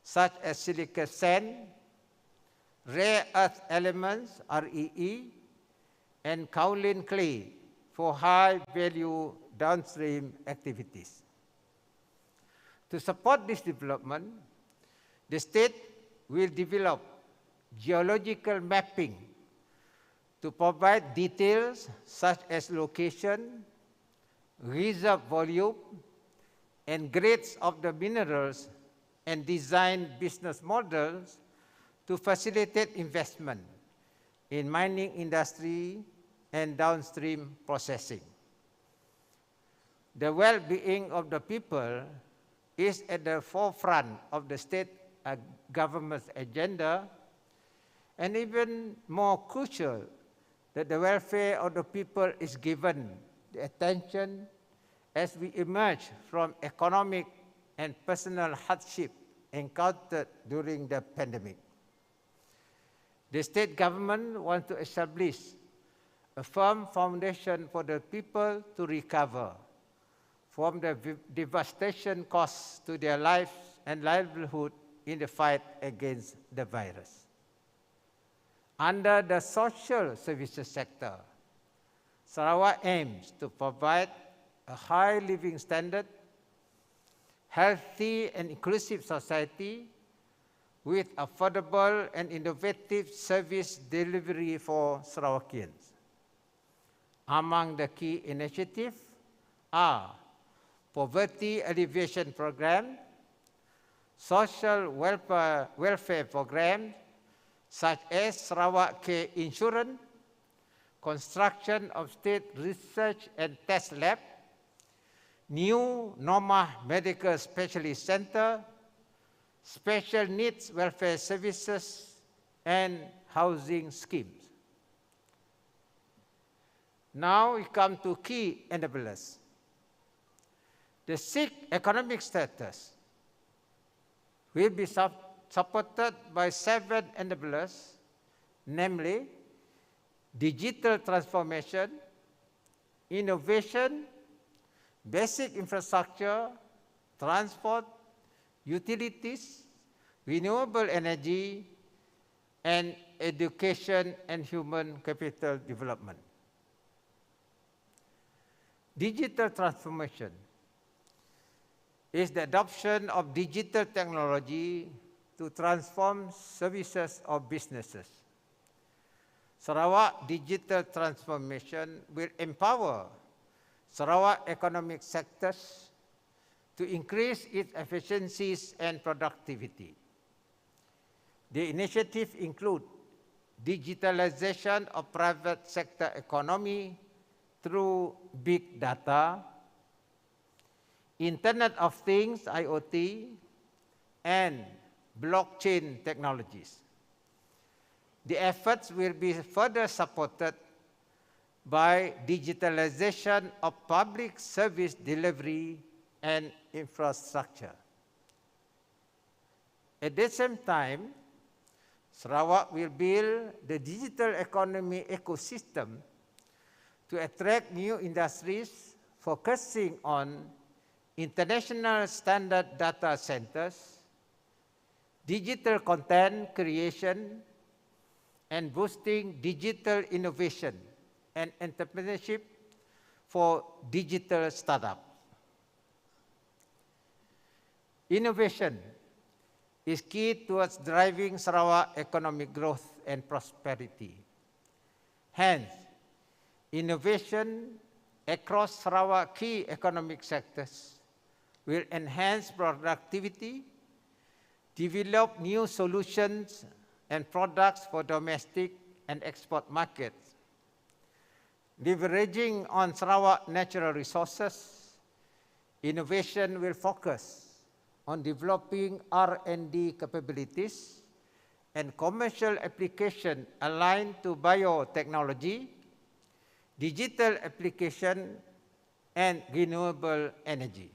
such as silica sand, rare earth elements, REE, and kaolin clay for high-value downstream activities. To support this development, the state will develop geological mapping to provide details such as location, reserve volume, and grades of the minerals, and design business models to facilitate investment in mining industry and downstream processing. The well-being of the people is at the forefront of the state government's agenda, and even more crucial that the welfare of the people is given the attention as we emerge from economic and personal hardship encountered during the pandemic. The state government wants to establish a firm foundation for the people to recover from the devastation caused to their lives and livelihood in the fight against the virus. Under the social services sector, Sarawak aims to provide a high living standard, healthy and inclusive society with affordable and innovative service delivery for Sarawakians. Among the key initiatives are poverty alleviation program, social welfare programs such as Sarawak Care Insurance, construction of state research and test lab, new Norma Medical Specialist Center, special needs welfare services, and housing schemes. Now we come to key enablers. The 6 economic status will be supported by 7 enablers, namely digital transformation, innovation, basic infrastructure, transport, utilities, renewable energy, and education and human capital development. Digital transformation is the adoption of digital technology to transform services or businesses. Sarawak digital transformation will empower Sarawak economic sectors to increase its efficiencies and productivity. The initiative include digitalization of private sector economy through big data, Internet of Things, IoT, and blockchain technologies. The efforts will be further supported by digitalization of public service delivery and infrastructure. At the same time, Sarawak will build the digital economy ecosystem to attract new industries focusing on international standard data centers, digital content creation, and boosting digital innovation and entrepreneurship for digital startups. Innovation is key towards driving Sarawak economic growth and prosperity. Hence, innovation across Sarawak key economic sectors will enhance productivity, develop new solutions and products for domestic and export markets. Leveraging on Sarawak natural resources, innovation will focus on developing R&D capabilities and commercial application aligned to biotechnology, digital application, and renewable energy.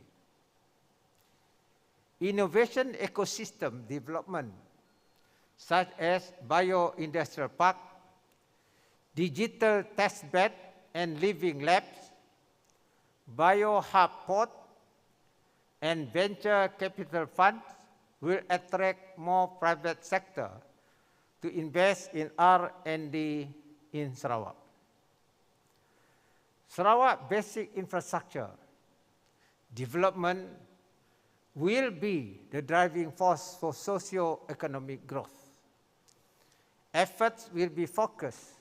Innovation ecosystem development, such as bio-industrial park, digital test bed and living labs, bio-hub port, and venture capital funds will attract more private sector to invest in R&D in Sarawak. Sarawak basic infrastructure development will be the driving force for socio-economic growth. Efforts will be focused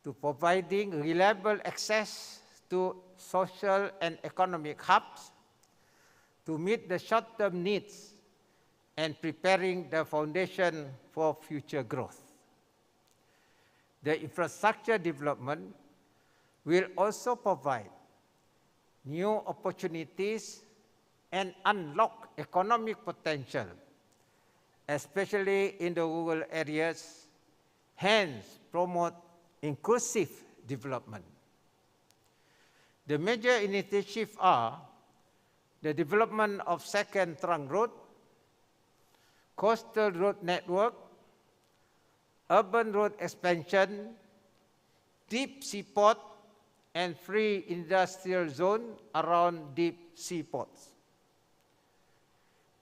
to providing reliable access to social and economic hubs to meet the short-term needs and preparing the foundation for future growth. The infrastructure development will also provide new opportunities and unlock economic potential, especially in the rural areas, hence promote inclusive development. The major initiatives are the development of second trunk road, coastal road network, urban road expansion, deep sea port, and free industrial zone around deep sea ports.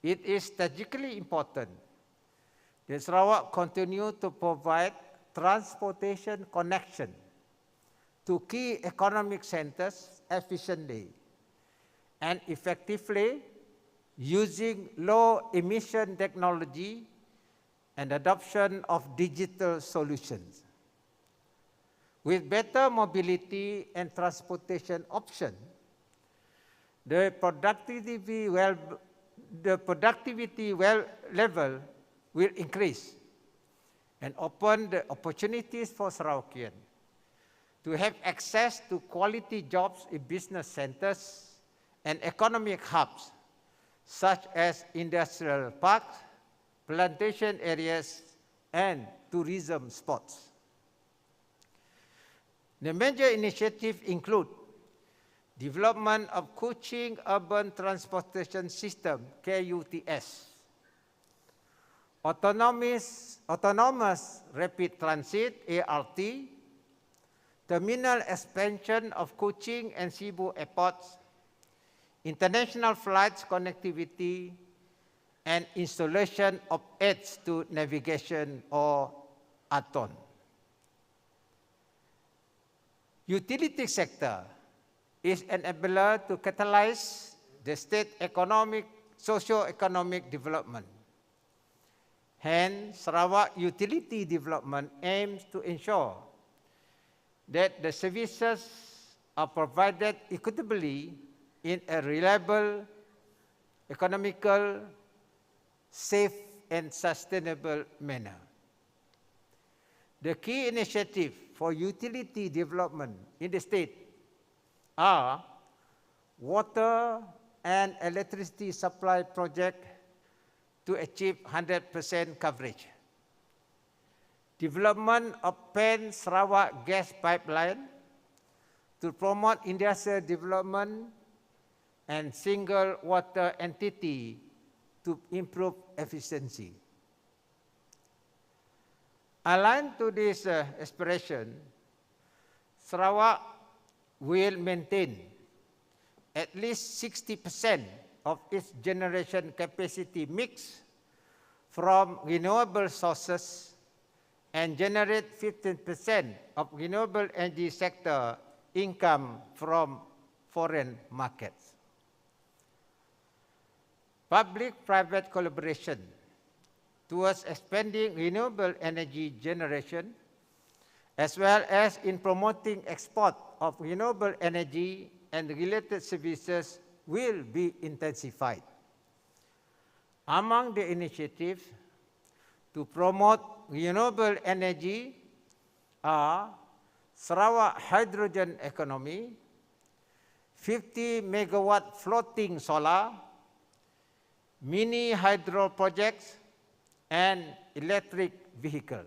It is strategically important that Sarawak continue to provide transportation connection to key economic centers efficiently and effectively using low emission technology and adoption of digital solutions. With better mobility and transportation options, the productivity level will increase and open the opportunities for Sarawakian to have access to quality jobs in business centers and economic hubs such as industrial parks, plantation areas, and tourism spots. The major initiatives include development of Kuching Urban Transportation System, KUTS, autonomous rapid transit, ART, terminal expansion of Kuching and Sibu airports, international flights connectivity, and installation of aids to navigation or ATON. Utility sector is an enabler to catalyze the state socio-economic development. Hence, Sarawak utility development aims to ensure that the services are provided equitably in a reliable, economical, safe and sustainable manner. The key initiative for utility development in the state are water and electricity supply project to achieve 100% coverage. Development of Pan-Sarawak gas pipeline to promote industrial development and single water entity to improve efficiency. Aligned to this aspiration, Sarawak will maintain at least 60% of its generation capacity mix from renewable sources and generate 15% of renewable energy sector income from foreign markets. Public-private collaboration towards expanding renewable energy generation, as well as in promoting export of renewable energy and related services will be intensified. Among the initiatives to promote renewable energy are Sarawak hydrogen economy, 50 megawatt floating solar, mini hydro projects, and electric vehicles.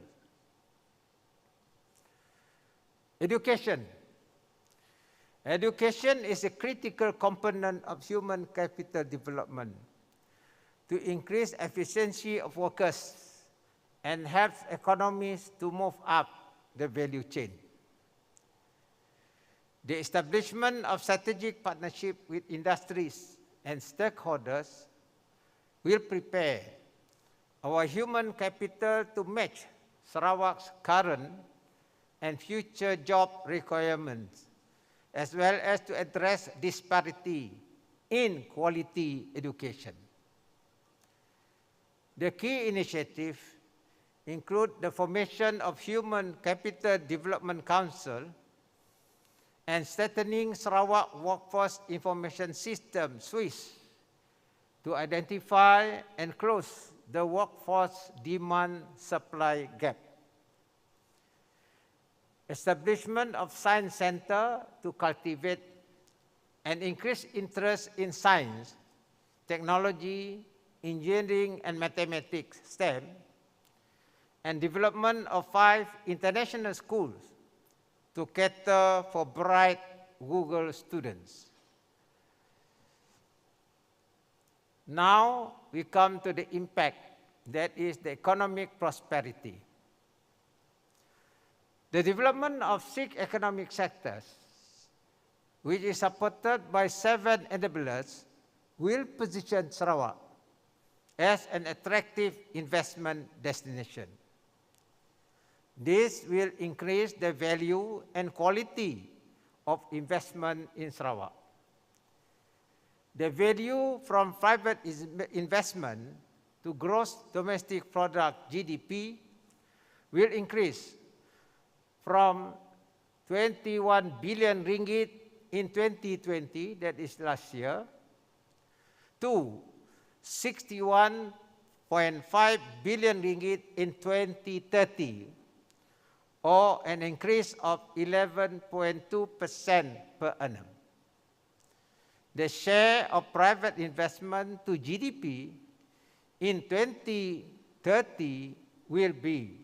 Education. Education is a critical component of human capital development to increase efficiency of workers and help economies to move up the value chain. The establishment of strategic partnership with industries and stakeholders will prepare our human capital to match Sarawak's current and future job requirements, as well as to address disparity in quality education. The key initiatives include the formation of Human Capital Development Council and strengthening Sarawak Workforce Information System, SWIS, to identify and close the workforce demand-supply gap. Establishment of Science Center to cultivate and increase interest in science, technology, engineering and mathematics, STEM, and development of 5 international schools to cater for bright Google students. Now we come to the impact, that is the economic prosperity. The development of 6 economic sectors, which is supported by 7 enablers, will position Sarawak as an attractive investment destination. This will increase the value and quality of investment in Sarawak. The value from private investment to gross domestic product GDP will increase from 21 billion ringgit in 2020, that is last year, to 61.5 billion ringgit in 2030, or an increase of 11.2% per annum. The share of private investment to GDP in 2030 will be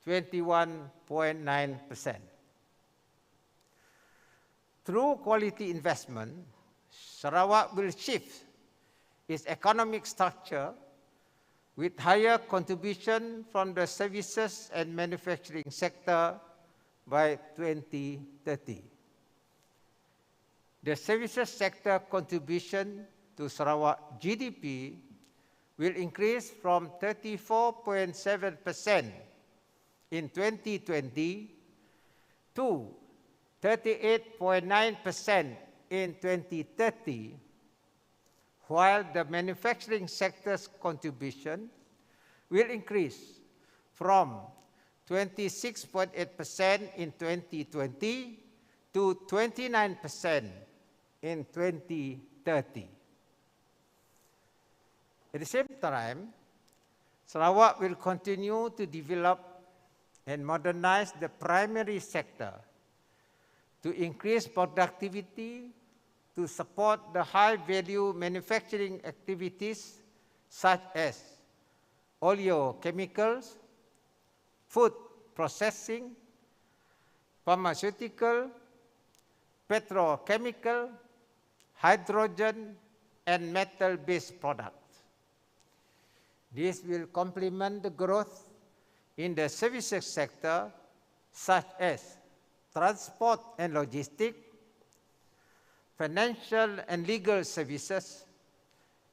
21.9%. Through quality investment, Sarawak will shift its economic structure with higher contribution from the services and manufacturing sector by 2030. The services sector contribution to Sarawak GDP will increase from 34.7% in 2020 to 38.9% in 2030, while the manufacturing sector's contribution will increase from 26.8% in 2020 to 29% in 2030. At the same time, Sarawak will continue to develop and modernize the primary sector to increase productivity, to support the high-value manufacturing activities such as oleochemicals, food processing, pharmaceutical, petrochemical, hydrogen, and metal-based products. This will complement the growth in the services sector such as transport and logistics, financial and legal services,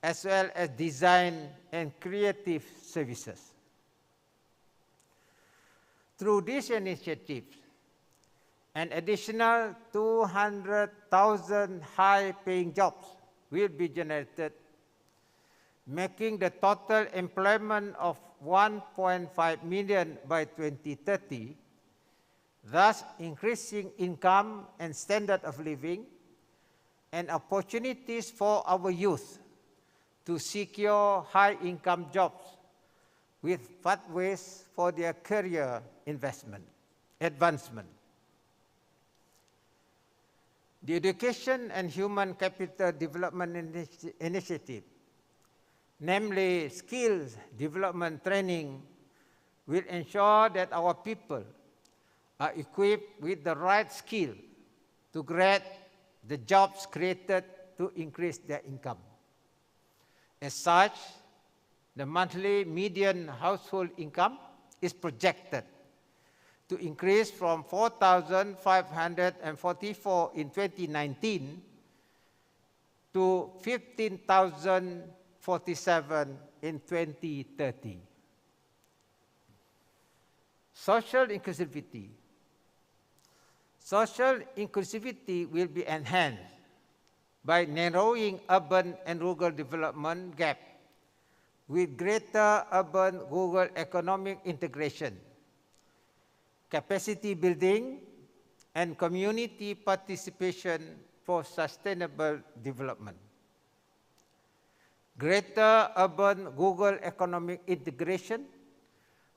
as well as design and creative services. Through these initiatives, an additional 200,000 high-paying jobs will be generated, making the total employment of 1.5 million by 2030, thus increasing income and standard of living and opportunities for our youth to secure high-income jobs with pathways for their career advancement. The Education and Human Capital Development Initiative, namely skills development training, will ensure that our people are equipped with the right skill to grab the jobs created to increase their income. As such, the monthly median household income is projected to increase from 4,544 in 2019 to 15,047 in 2030. Social inclusivity. Social inclusivity will be enhanced by narrowing urban and rural development gap with greater urban-rural economic integration, capacity building, and community participation for sustainable development. Greater urban-rural economic integration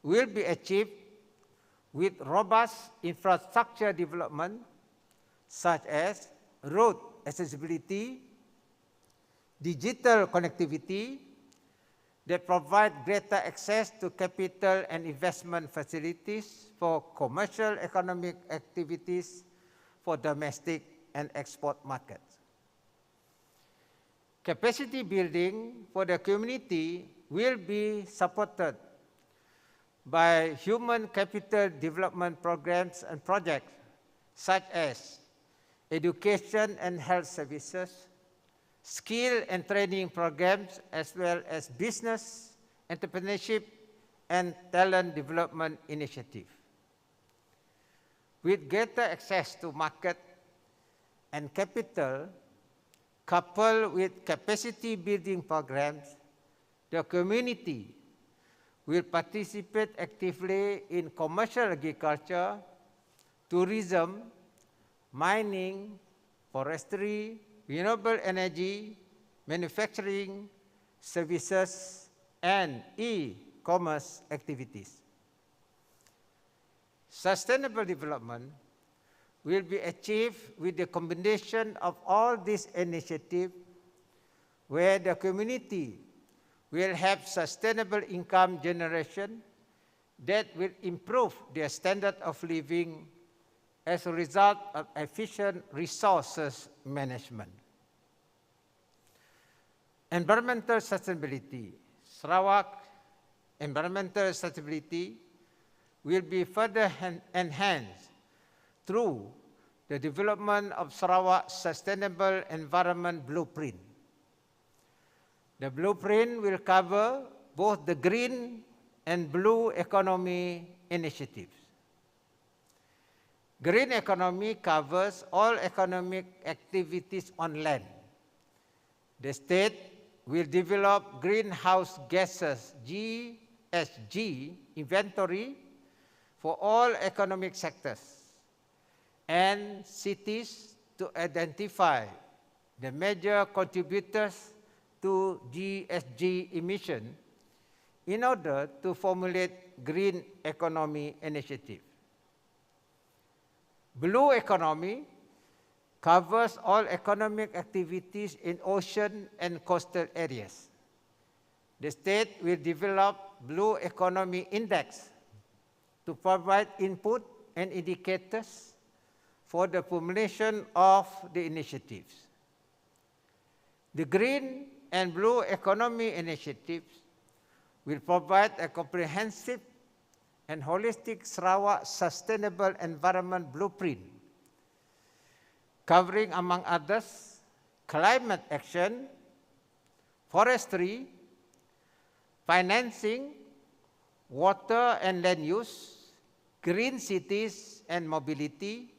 will be achieved with robust infrastructure development such as road accessibility, digital connectivity that provide greater access to capital and investment facilities for commercial economic activities for domestic and export markets. Capacity building for the community will be supported by human capital development programs and projects such as education and health services, skill and training programs, as well as business, entrepreneurship, and talent development initiative. With greater access to market and capital, coupled with capacity building programs, the community will participate actively in commercial agriculture, tourism, mining, forestry, renewable energy, manufacturing, services, and e-commerce activities. Sustainable development will be achieved with the combination of all these initiatives where the community will have sustainable income generation that will improve their standard of living as a result of efficient resources management. Environmental sustainability. Sarawak environmental sustainability will be further enhanced through the development of Sarawak's Sustainable Environment Blueprint. The blueprint will cover both the green and blue economy initiatives. Green economy covers all economic activities on land. The state will develop greenhouse gases GHG inventory for all economic sectors and cities to identify the major contributors to GHG emission in order to formulate green economy initiative. Blue economy covers all economic activities in ocean and coastal areas. The state will develop blue economy index to provide input and indicators for the formulation of the initiatives. The green and blue economy initiatives will provide a comprehensive and holistic Sarawak sustainable environment blueprint, covering, among others, climate action, forestry, financing, water and land use, green cities and mobility,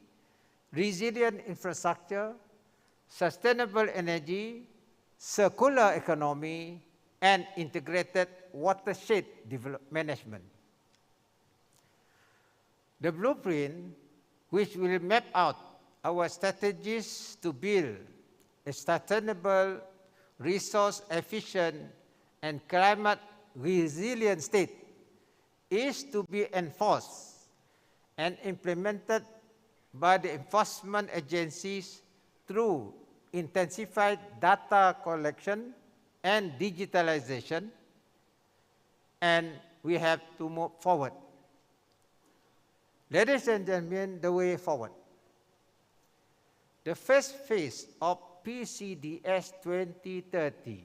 resilient infrastructure, sustainable energy, circular economy, and integrated watershed management. The blueprint, which will map out our strategies to build a sustainable, resource-efficient, and climate-resilient state, is to be enforced and implemented by the enforcement agencies through intensified data collection and digitalization, and we have to move forward. Ladies and gentlemen, the way forward. The first phase of PCDS 2030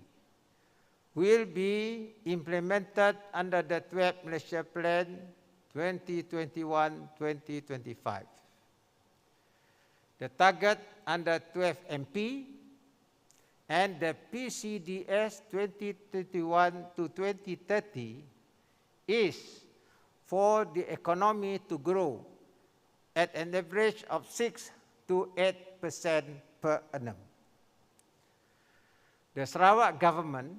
will be implemented under the 12th Malaysia Plan 2021-2025. The target under 12 MP and the PCDS 2021 to 2030 is for the economy to grow at an average of 6 to 8% per annum. The Sarawak government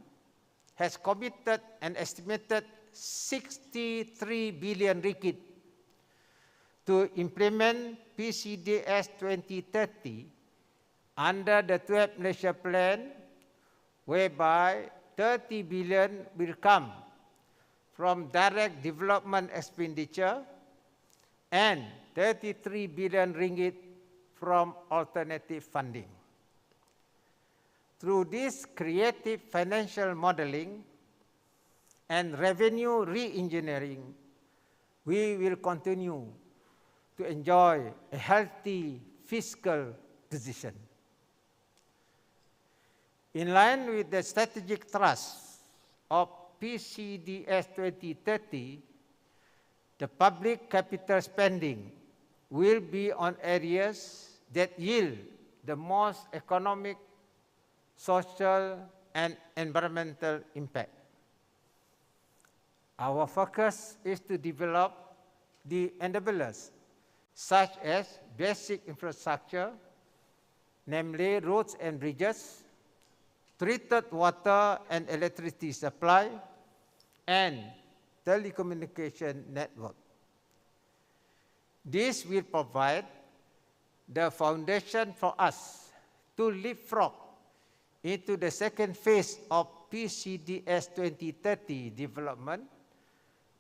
has committed an estimated 63 billion ringgit to implement PCDS 2030 under the 12th Malaysia Plan, whereby 30 billion will come from direct development expenditure and 33 billion ringgit from alternative funding. Through this creative financial modeling and revenue re-engineering, we will continue to enjoy a healthy fiscal position. In line with the strategic thrust of PCDS 2030, the public capital spending will be on areas that yield the most economic, social, and environmental impact. Our focus is to develop the enablers, such as basic infrastructure, namely roads and bridges, treated water and electricity supply, and telecommunication network. This will provide the foundation for us to leapfrog into the second phase of PCDS 2030 development,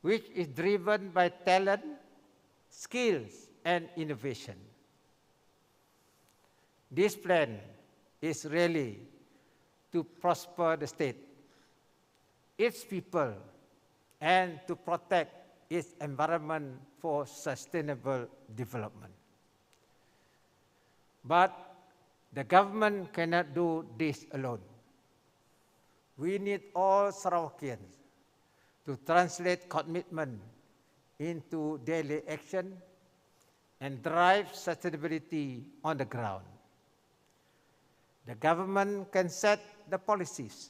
which is driven by talent, skills, and innovation. This plan is really to prosper the state, its people, and to protect its environment for sustainable development. But the government cannot do this alone. We need all Sarawakians to translate commitment into daily action and drive sustainability on the ground. The government can set the policies,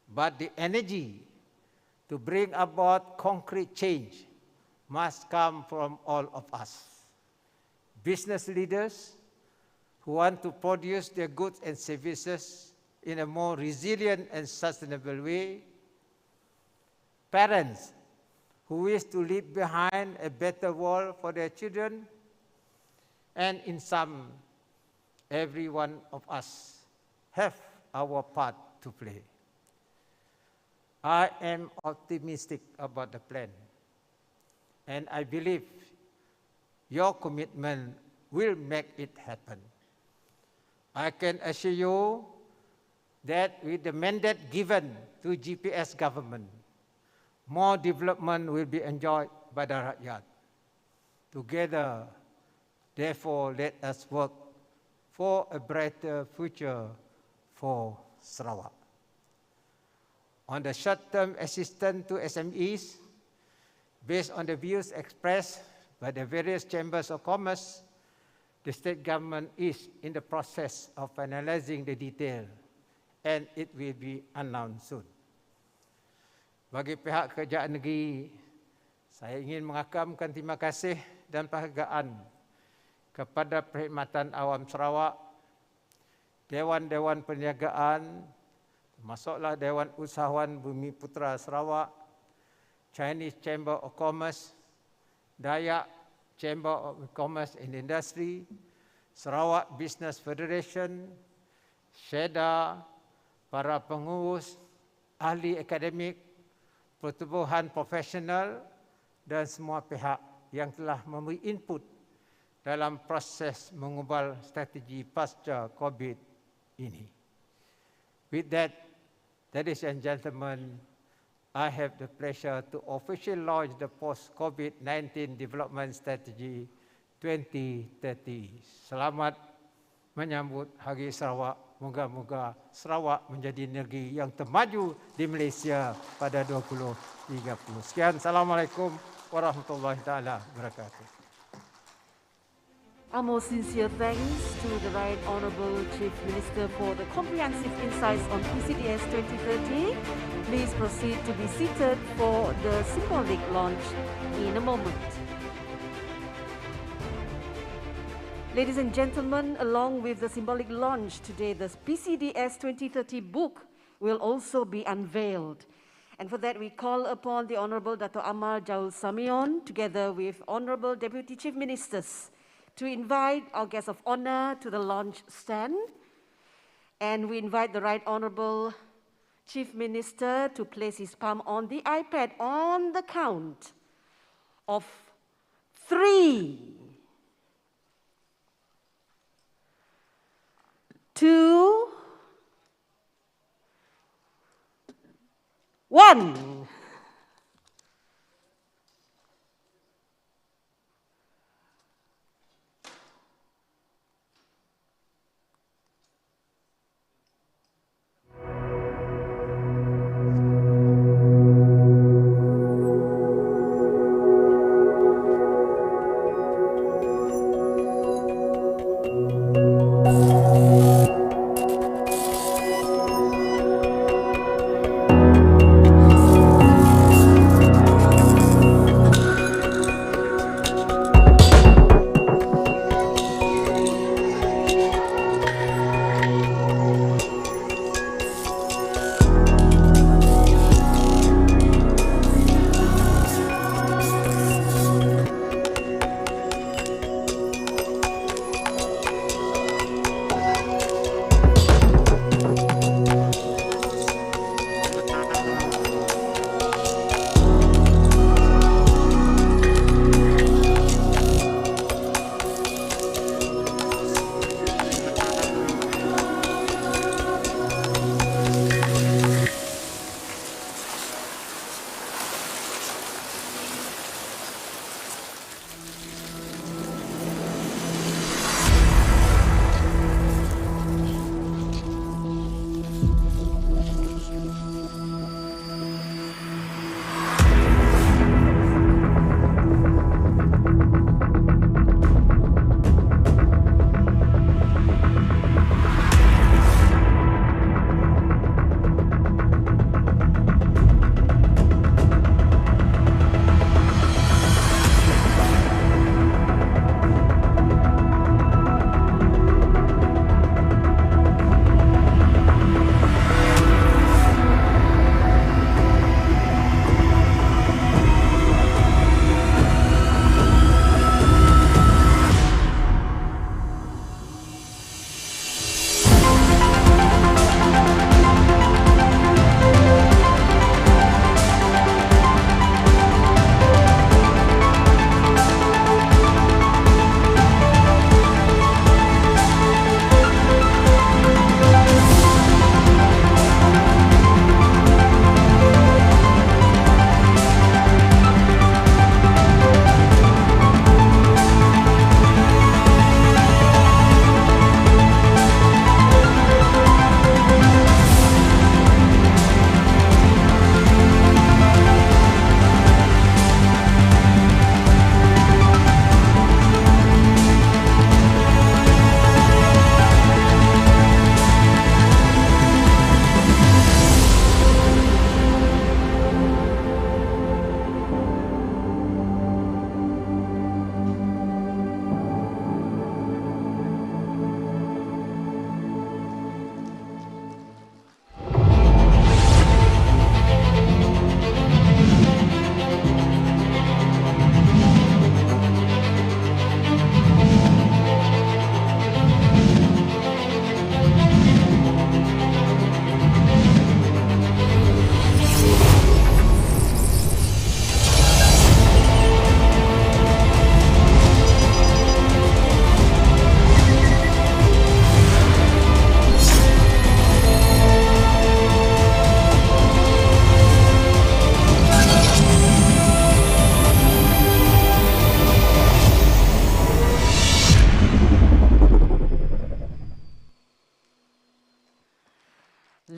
but the energy to bring about concrete change must come from all of us. Business leaders who want to produce their goods and services in a more resilient and sustainable way, parents who wish to leave behind a better world for their children, and in sum, every one of us have our part to play. I am optimistic about the plan, and I believe your commitment will make it happen. I can assure you that with the mandate given to GPS government, more development will be enjoyed by the Rakyat. Together, therefore, let us work for a brighter future for Sarawak. On the short-term assistance to SMEs, based on the views expressed by the various chambers of commerce, the state government is in the process of finalizing the detail, and it will be announced soon. Bagi pihak kerajaan negeri, saya ingin mengakamkan terima kasih dan penghargaan kepada Perkhidmatan Awam Sarawak, Dewan-Dewan Perniagaan, termasuklah Dewan Usahawan Bumi Putra Sarawak, Chinese Chamber of Commerce, Dayak Chamber of Commerce and Industry, Sarawak Business Federation, SHEDA, para pengurus, ahli akademik, pertubuhan profesional dan semua pihak yang telah memberi input dalam proses mengubal strategi pasca COVID ini. With that, ladies and gentlemen, I have the pleasure to officially launch the post-COVID-19 Development Strategy 2030. Selamat menyambut Hari Sarawak. Moga-moga Sarawak menjadi negeri yang termaju di Malaysia pada 2030. Sekian, Assalamualaikum warahmatullahi taala wabarakatuh. Our most sincere thanks to the Right Honourable Chief Minister for the comprehensive insights on PCDS 2030. Please proceed to be seated for the symbolic launch in a moment. Ladies and gentlemen, along with the symbolic launch today, the PCDS 2030 book will also be unveiled. And for that, we call upon the Honourable Dato' Amal Jaul Samion, together with Honourable Deputy Chief Ministers, to invite our guests of honour to the launch stand. And we invite the Right Honourable Chief Minister to place his palm on the iPad on the count of 3, 2, 1.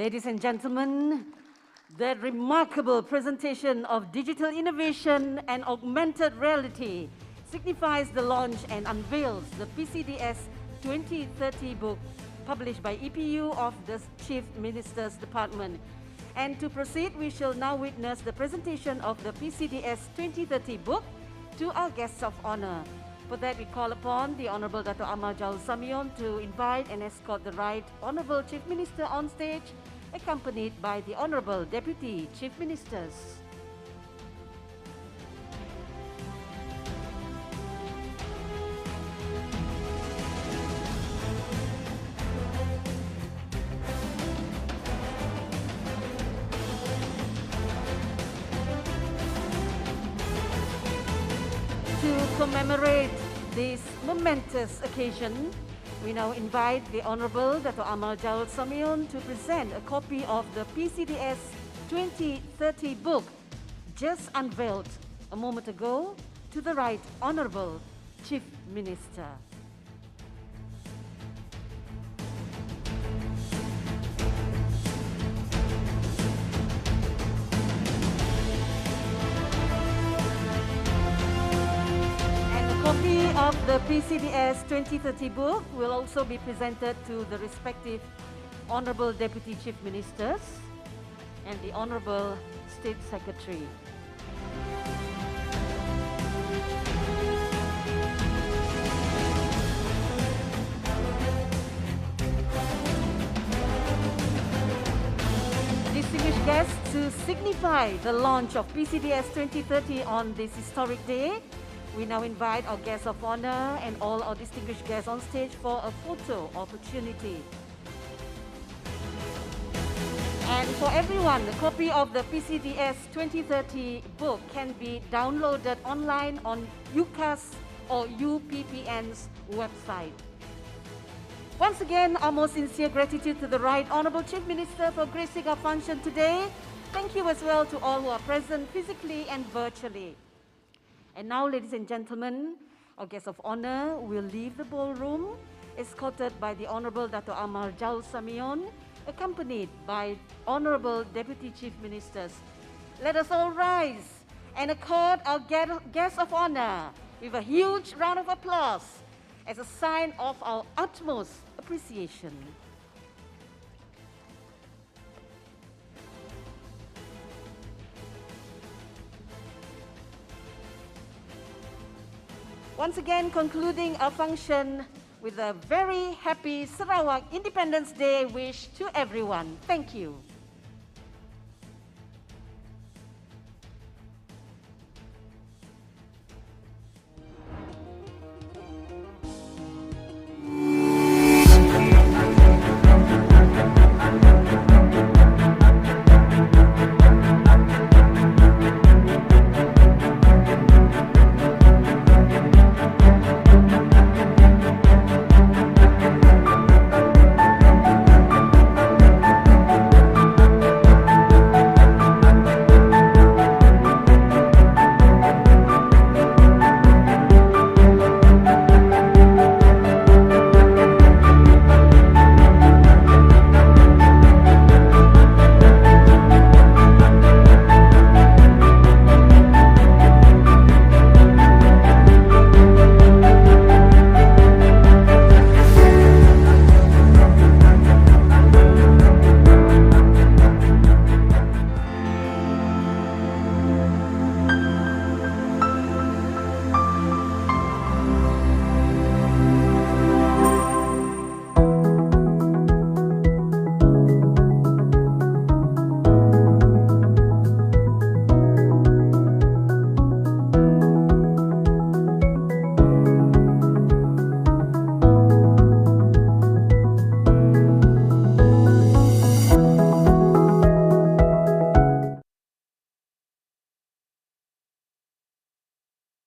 Ladies and gentlemen, that remarkable presentation of digital innovation and augmented reality signifies the launch and unveils the PCDS 2030 book published by EPU of the Chief Minister's Department. And to proceed, we shall now witness the presentation of the PCDS 2030 book to our guests of honor. For that, we call upon the Honorable Dato' Amar Jaul Samion to invite and escort the Right Honorable Chief Minister on stage, accompanied by the Honorable Deputy Chief Ministers. To commemorate this momentous occasion, we now invite the Honorable Dato' Amar Jaul Samion to present a copy of the PCDS 2030 book just unveiled a moment ago to the Right Honorable Chief Minister. Copy of the PCDS 2030 book will also be presented to the respective Honorable Deputy Chief Ministers and the Honorable State Secretary. Distinguished guests, to signify the launch of PCDS 2030 on this historic day, we now invite our guests of honor and all our distinguished guests on stage for a photo opportunity. And for everyone, a copy of the PCDS 2030 book can be downloaded online on UCAS or UPPN's website. Once again, our most sincere gratitude to the Right Honorable Chief Minister for gracing our function today. Thank you as well to all who are present physically and virtually. And now, ladies and gentlemen, our guests of honor will leave the ballroom, escorted by the Honorable Dato' Amar Jaul Samion, accompanied by Honorable Deputy Chief Ministers. Let us all rise and accord our guests of honor with a huge round of applause as a sign of our utmost appreciation. Once again, concluding our function with a very happy Sarawak Independence Day wish to everyone. Thank you.